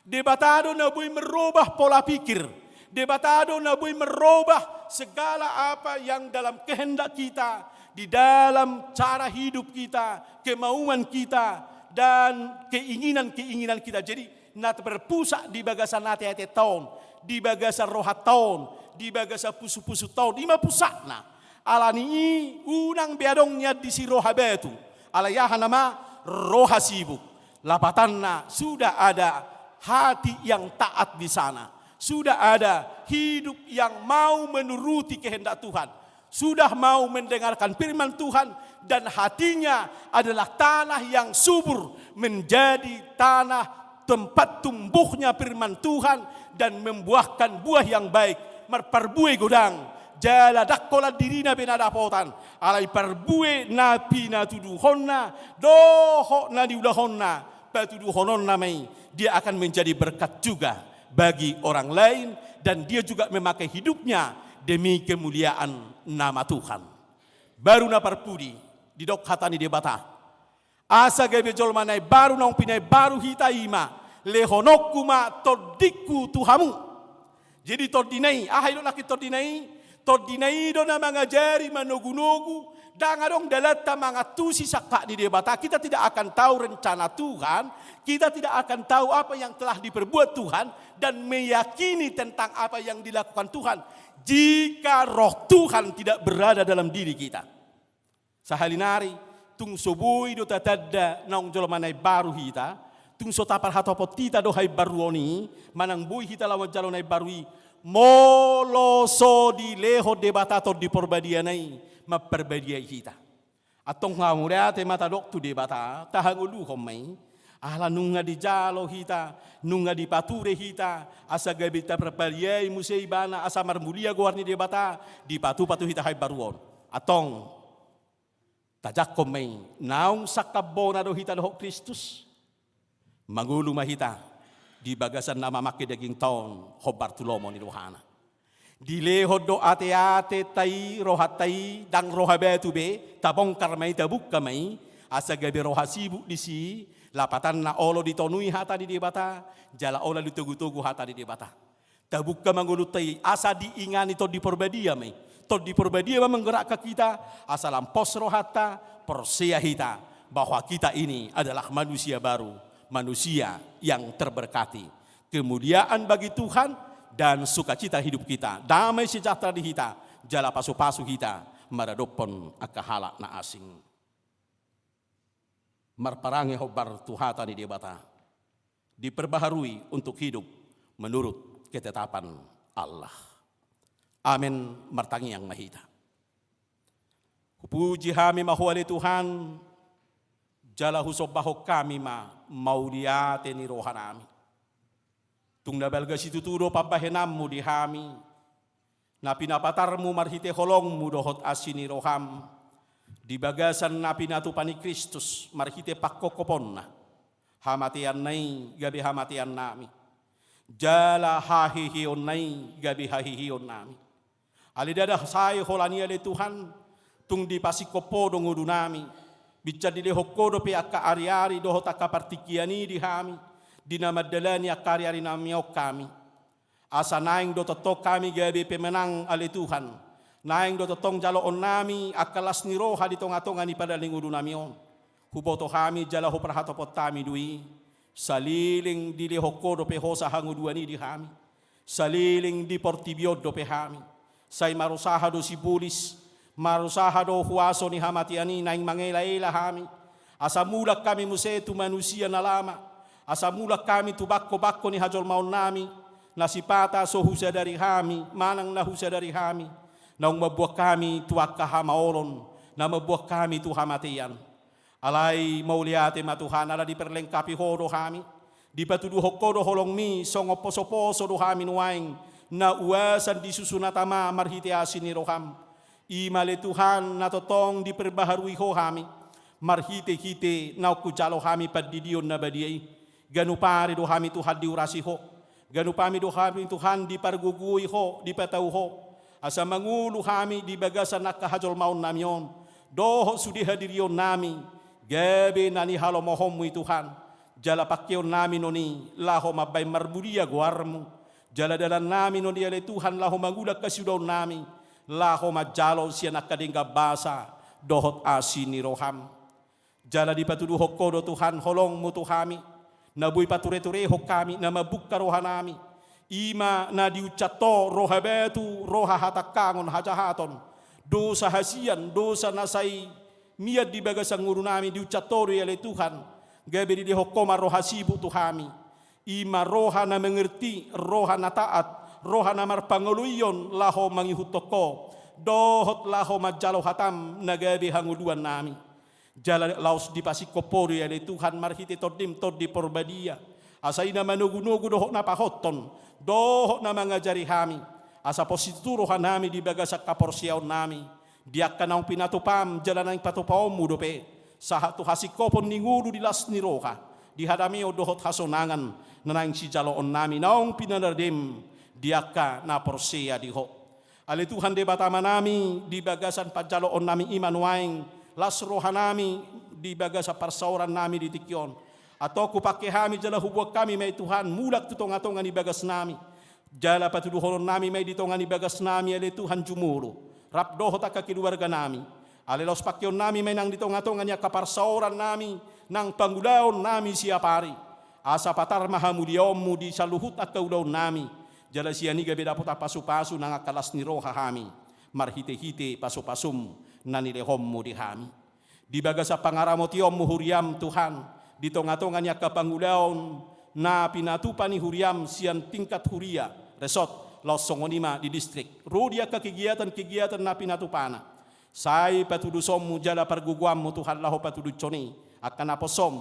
debatado na boy merubah pola pikir, debatado na boy merubah segala apa yang dalam kehendak kita, di dalam cara hidup kita, kemauan kita, dan keinginan-keinginan kita. Jadi nat berpusat di bagasan hati-hati tahun, di bagasan rohat tahun, di bagasan pusu-pusu tahun, di pusat na. Alani unang beadongnya di si roha betu, alayahan nama roha sibuk. Lapatanna sudah ada hati yang taat di sana, sudah ada hidup yang mau menuruti kehendak Tuhan, sudah mau mendengarkan firman Tuhan, dan hatinya adalah tanah yang subur menjadi tanah tempat tumbuhnya firman Tuhan dan membuahkan buah yang baik. Marparbue godang, jala dakkola dirina benadapotan, alai parbue napi na tuduhonna, doho na diudahonna, patuduhonon namai. Dia akan menjadi berkat juga bagi orang lain dan dia juga memakai hidupnya demi kemuliaan nama Tuhan. Baru na parpudi di dok hatani debata. Asa gebe jolmanai baru naung pinai baru hita ima. Lehonokuma todiku Tuhamu. Jadi tordinai, ahai do nakit tordinai do na mangajari manogu-nogu, dangadong dalata mangatusi sakak di debata. Kita tidak akan tahu rencana Tuhan, kita tidak akan tahu apa yang telah diperbuat Tuhan dan meyakini tentang apa yang dilakukan Tuhan jika roh Tuhan tidak berada dalam diri kita. Sahalinari tung sobui do tatadda naung jolmanai baru hita. Tung so tapar hatopot tita do hay baruoni manang boy hita lawan jalonay barui moloso di leho debata to di perbadianai maperbadiai hita. Atong ngamureate mata dok tu debata tahangulu homai. Ala nunga di jalo hita, nunga di pature hita, asa gabita perbadiai musei bana asa marmulia guarni debata di patu hita hai baruon. Atong tajak komai naung sakabona do hita doh Kristus. Mangulu mahita di bagasan nama make daging taon ho Bartulomo ni rohana. Dileho do ate-ate tai rohatai dang rohabetu be tabong karmai tabuk kamai asa gabe rohasibu disi lapatan na olo ditonui hata di debata jala ola ditugu-tugu hata di debata. Tabuk ka mangulu tai asa diingani to di perbadia mai. To di perbadia menggerak ke kita asa lampos rohata persia hita bahwa kita ini adalah manusia baru, manusia yang terberkati. Kemuliaan bagi Tuhan dan sukacita hidup kita, damai sejahtera di kita, jala pasu-pasu kita, maradopon akahala na asing. Marparange hobar tuhata di debata, diperbaharui untuk hidup menurut ketetapan Allah. Amin, martangi yang mahita. Kupuji kami mahuali Tuhan, jala husobahok kami mauliate ni rohanami. Tung nabelga situ turo pabahenammu di hami. Na pinapatarmu marhite holongmu dohot asini roham. Di bagasan na pinatupani Kristus marhite pakkokoponna. Hamatian nai gabi hamatian nami. Jala hahihion nai gabi hahihion nami. Alidada saya holania le Tuhan. Tung di pasikopo dongudu nami. Bicara di lehokodo pe akka ari-ari dohot akka partikiani di hami. Dinamadalani akaryari namiok kami. Asa naing do totok kami gabi pemenang ali Tuhan. Naing do totong jaloon nami akalas ni roha di tonga-tonga ni padaling udu namion. Huboto kami jala huprahatopot tami dui. Saliling di lehoko do pehosa hanguduani di kami. Saliling di portibiod do pehami. Say marusaha do sibulis. Marusaha do huaso ni hamatiani naing mangela-ela kami. Asa mulak kami musetu manusia na lama. Asa mulak kami tu bakko-bakko ni hajol maun nami. Nasipata so husa dari kami. Manang na husa dari kami. Naung mabuah kami tu akahamaoron. Na mabuah kami tu hamatian. Alay mauliate matuhan ala diperlengkapi hodo kami. Dipatudu hokodo holong mi. Songoposo-poso do kami nuaing. Na uasan disusunatama marhiti asini roham. Imale Tuhan na totong diperbaharui ho kami. Marhite-hite na kujalo kami padidion na badiay. Ganupari do kami Tuhan diurasi ho. Ganupami do kami Tuhan dipargugui ho, dipatau ho. Asa mangulu kami di bagasan nakahajol maun namion. Doho sudi hadirion nami. Gabi nani halo mohommu Tuhan. Jala pakyon nami noni laho mabay marbudia guarmu. Jala dalan nami noni ale Tuhan laho mangulak kasidaw nami. Laho majalo siya nakadingga basa. Dohot asini roham. Jala dipatudu hokodo Tuhan holong mutu kami. Nabuy pature-tureho kami na mabukka rohanami. Ima na diucato rohabetu roha hatakangon hajahaton. Dosa hasian, dosa nasay miad di bagasang nguru nami diucato yale Tuhan. Gabi di hokoma rohasibu tuhami. Ima roha na mengerti, roha na taat, roha na marpanguluyon laho mangihutoko. Dohot laho majalo hatam na gabi hanguluan nami. Jala laos di pasikopori yale Tuhan marhite todim tod di porbadia. Asay na manugunugu dohok na pahoton. Dohok na mangajari kami. Asa posituro hanami di bagasak kaporsiyaw nami. Diak ka naong pinatupam jala nang patupaom mo dope. Sa hatu hasikopon ninguru di las ni roka. Di hadami o dohot hasonangan na nang si jaloon nami. Naong pinanadim diak ka na porsiya di ho. Ali Tuhan de batama nami di bagasan pajaloon nami imanuaing. Las rohanami di baga sa parsauran nami di tikyon. Ato kupakihami jala hubuak kami may Tuhan mulak tutong-atongan ni bagas nami. Jala patuduhoron nami may ditongan ni bagas nami ali Tuhan jumuro. Rapdohot ak kakiluwarga nami. Alilaos pakyon nami may nang ditong-atongan niya kaparsauran nami nang panggulaon nami siya pari. Asa patar mahamuliom mo di sa luhut at kaulaon nami. Jala siya ni gabi dapot pasu-pasu nang akalas ni roha kami. Marhite-hite pasu-pasum na nilehom mo di kami. Di baga sa pangaramotiyom mo huriam Tuhan, di tonga-tonga niya kapangulaon na pinatupan ni huriam siyan tingkat huria, resot, lausongonima di distrik. Rudia ke kegiatan-kegiatan na pinatupana. Sai patudusomu jala perguguammu Tuhan lahu patudusoni akan aposom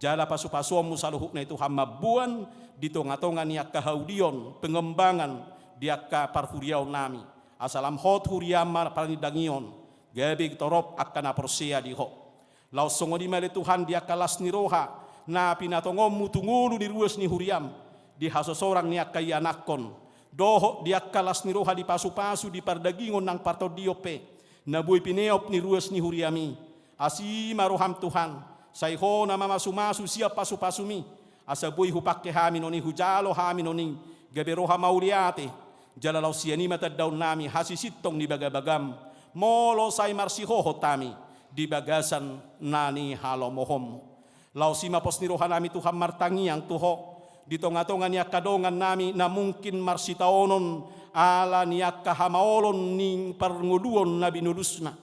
jala pasupasuammu saluhuk na Tuhan mabuan di tonga-tonga niya kahaudion pengembangan dia ka parhuriau nami asalam hot huriama paranidangion gabi torop akan aporsia di ho lausongonima le Tuhan dia kalas ni roha na pinatongommu tungulu di ruas ni huriam di hasosorang niya kayanakon doho dia kalas ni roha di pasu-pasu di pardagingon nang partodiope na buhay pineop ni ruas ni huriami asi maroham Tuhan sayho na mamasumasu siya pasu-pasumi asa buhay hupakke hamin oni hujalo hamin oni gaberoha mauliate jalalaw siyanima taddaw nami hasisitong ni bagabagam molo say marsihoho tami di bagasan nani halomohom law si mapos ni roha nami Tuhan martangiang tuho di tonga-tonga niya kadongan nami na mungkin marsitaonon ala niya kahamaolon ning parnguluon na binulusna.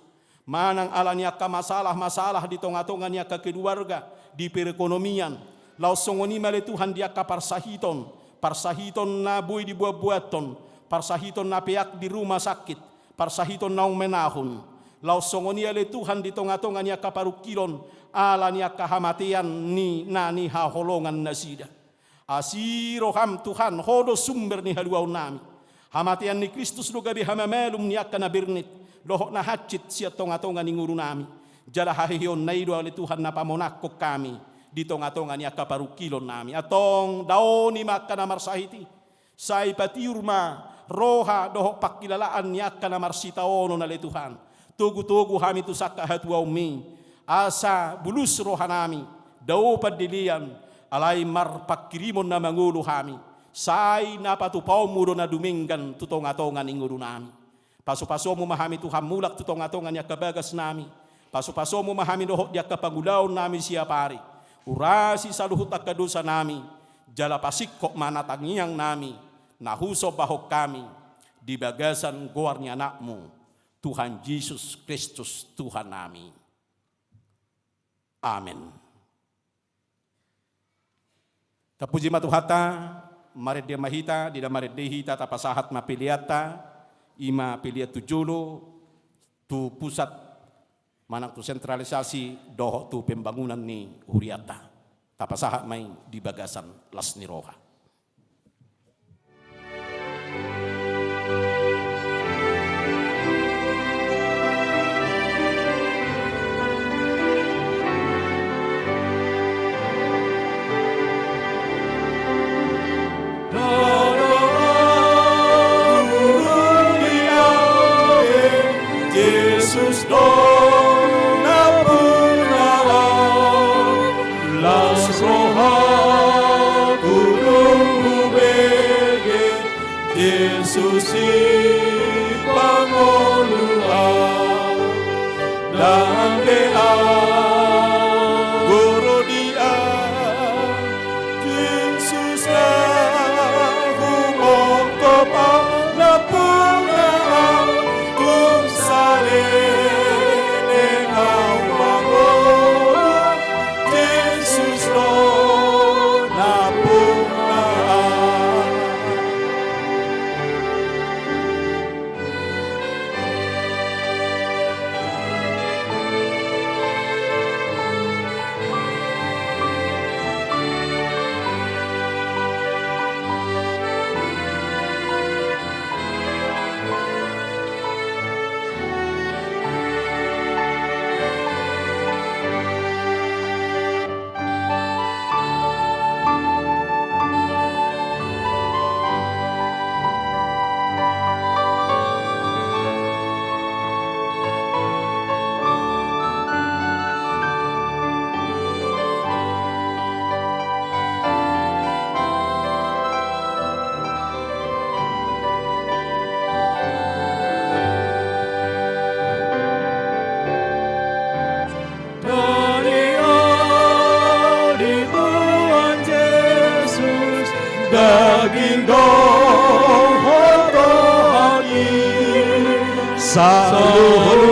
Manang ala niya ka masalah-masalah di tonga-tonga niya ka keluarga, di perekonomian. Lausongoni male Tuhan dia ka parsahiton na buhay di buah-buaton, parsahiton na piak di rumah sakit, parsahiton na umenahon. Lausongoni ale Tuhan di tonga-tonga niya ka parukilon, ala niya kahamatian ni nani haholongan nasida. Asiroham Tuhan hodo sumber ni haluaw nami. Hamatian ni Kristus lo gabi hamamelum ni akka na birnit. Lohok na hatchit siya tonga-tonga ni nguru nami. Jala hahiyon na ido ali Tuhan na pamonakok kami. Di tonga-tonga ni akka parukilon nami. Atong daoni makka na marsahiti. Say patiurma roha dohok pakilalaan ni akka na marsitaono na li Tuhan. Tugu-tugu hami tu sakka hatuaw mi. Asa bulus roha nami. Dao padilian. Alay marpakirimon na mangulo hami. Say napatupaw mo na duminggan tutonga-tonga ng nguro nami. Paso-paso mo mahami Tuhan mulak tutonga-tonga niya kabagas nami. Paso-paso mo mahami dohok diya kapagulaw nami siya pari. Urasi sa luhut at kadusa nami. Jala pasikok manatangiyang nami. Nahuso bahok kami. Di bagasan guar ni anakmu. Tuhan Jesus Kristus Tuhan nami. Amen. Tapuji matuhata, marid dia mahita, di marid dehita tapasahat mapiliata, ima piliat tujulo, tu pusat manang tu sentralisasi doho tu pembangunan ni huriata, tapasahat may di bagasan las ni roha. Jesus dona punaan las roha tulung ubege Jesus ipangoluan dan bea guru dia Jesus lahu mokopa na punaan kung sale daging dohor rohani saluhur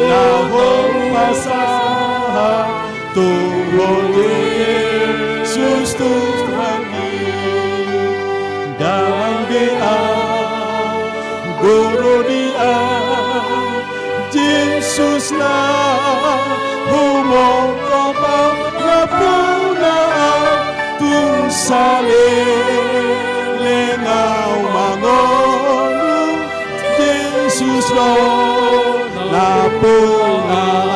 nahong pasaha Tuhan Yesus Tuhan dan bea salilingau mangonu Jesus lo napungaan.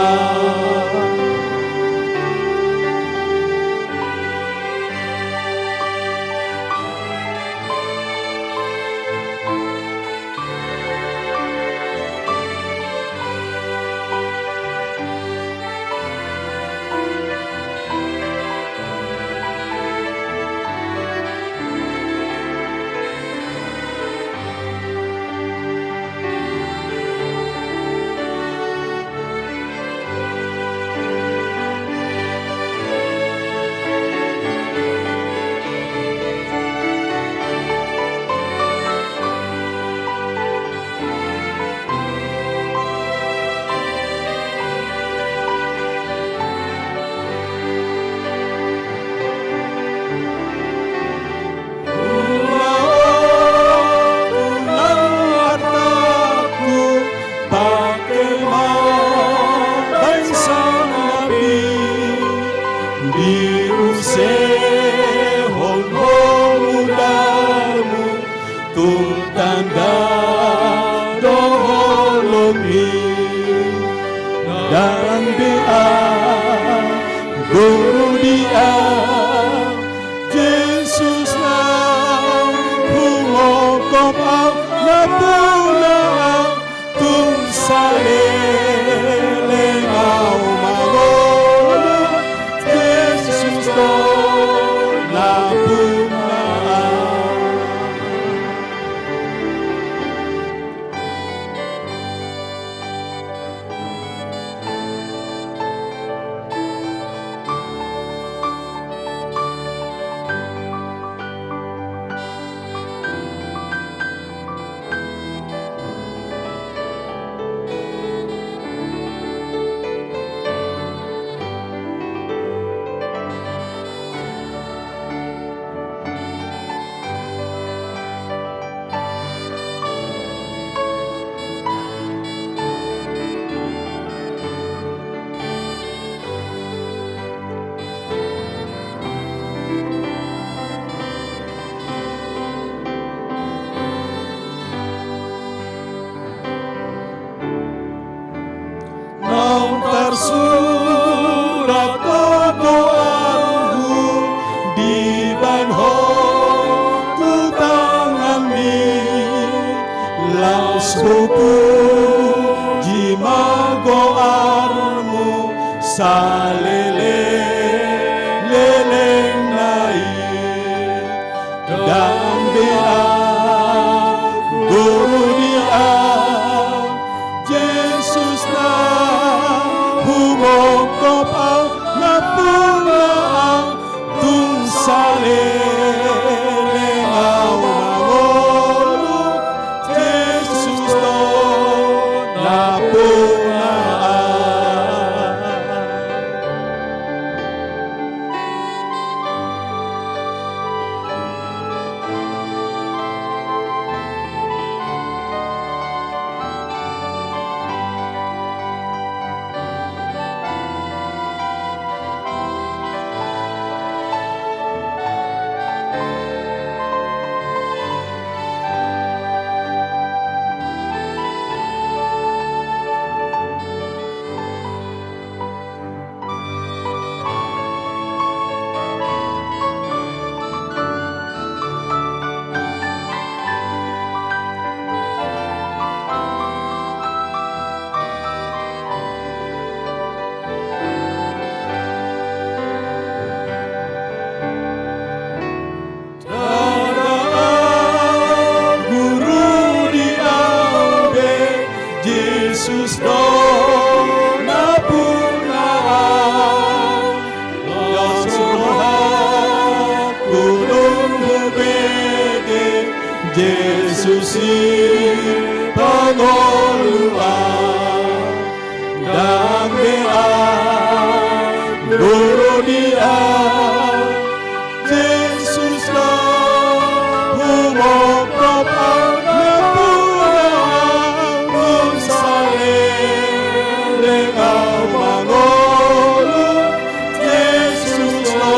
Surat doaku di banho tu tangami langsungku jimago armu salele leleng nai dan bea guru dia Yesus na humokop ang napunaan tung salilingau mangolu Jesus to napunaan. Jesus do napunaan Yasuha kulung hubege Jesus pangoluan dan bea guru dia Jesus do humokop Mangolu, Jesus lo,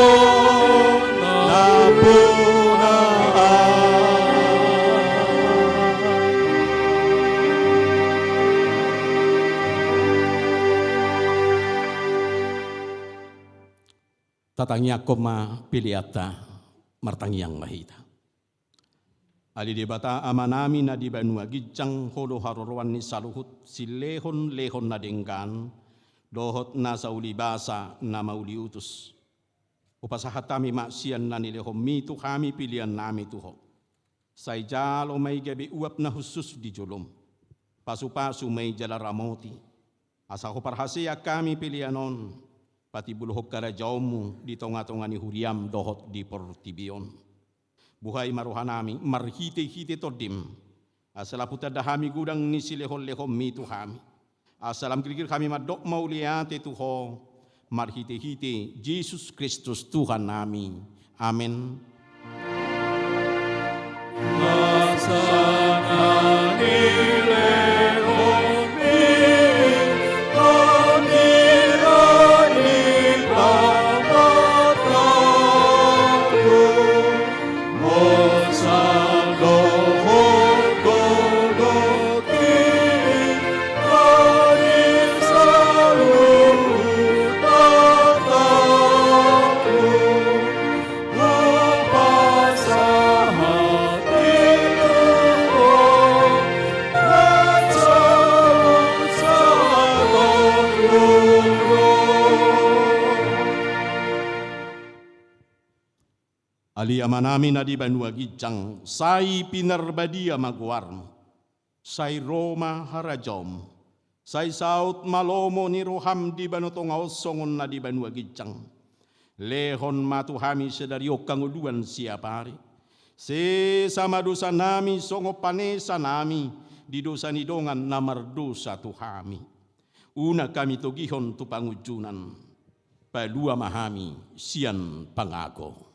tatangnya koma piliata martangyang mahita. Ali debata amanami na di banua gijang holo harorwan ni saluhut si lehon na denggan dohot na sa ulibasa na mauli utus. Upasahatami maksian na nilehom mitu kami pilihan nami tuho. Say jalo may gabi uap na husus di jolom. Pasu-pasu may jala ramoti. Asa ko parhasya kami pilihanon. Pati buluhop karajawmu di tonga-tonga ni huriam dohot di portibion. Buhay maruhanami marhite-hite todim. Asalaputa dahami gudang ni silehon-lehom mitu kami. Asalam kirikir kami madok mauliate tuho. Marhite-hite Yesus Kristus Tuhan nami. Amin. Ali amanami na di banua gijang, say pinarbadia magwarm, say Roma harajom, say saut malomo ni roham di banotong songon na di banua gijang, lehon matuhami sedario kanguduan siapari, se sama dosa nami songo panesa nami, di dosa nidongan namar dosa tuhami, una kami togihon tu pangujunan, palua mahami sian pangago.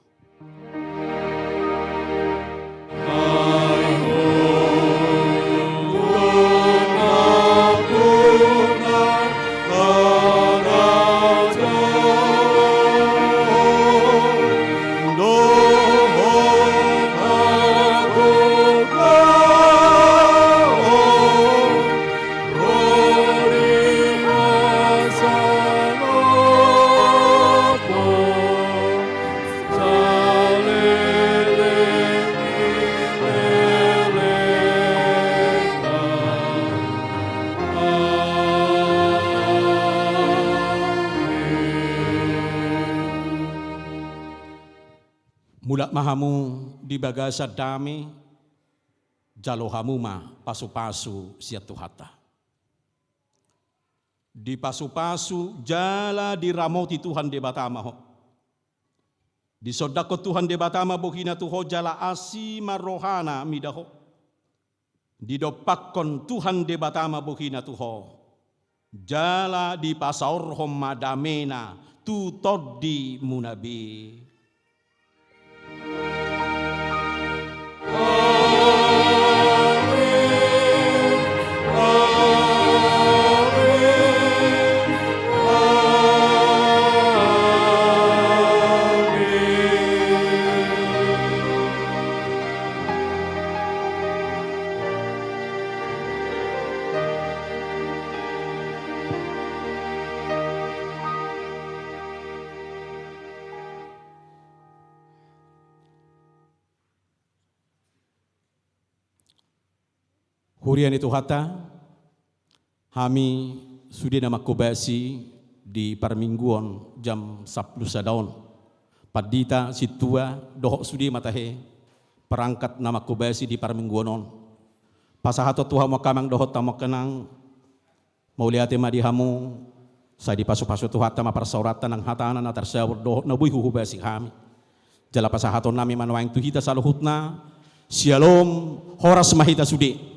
Mulak mahamu di bagasa dami, jalo hamuma pasu-pasu siat tuhata. Di pasu-pasu jala di ramoti Tuhan de batama ho. Di sodako Tuhan de batama bohina tuho jala asi marohana midaho. Di dopakon Tuhan de batama bohina tuho. Jala di pasaorhom madamena tu toddi munabi. Hurian itu hata, kami sudah nama kubasi di parmingguan jam 10 sadaun. Padita situa dohok sudi matahe perangkat nama kubasi di parmingguanon. Pasahato Tuhan makamang dohok tamak kenang mau lihat madihamu saya di pasu-pasu Tuhan tama persauratan ang hatanan atar sawur dohok nabuy hubasi kami. Jala pasahato nami manwaing tuhita saluhutna. Shalom horas mahita sudi.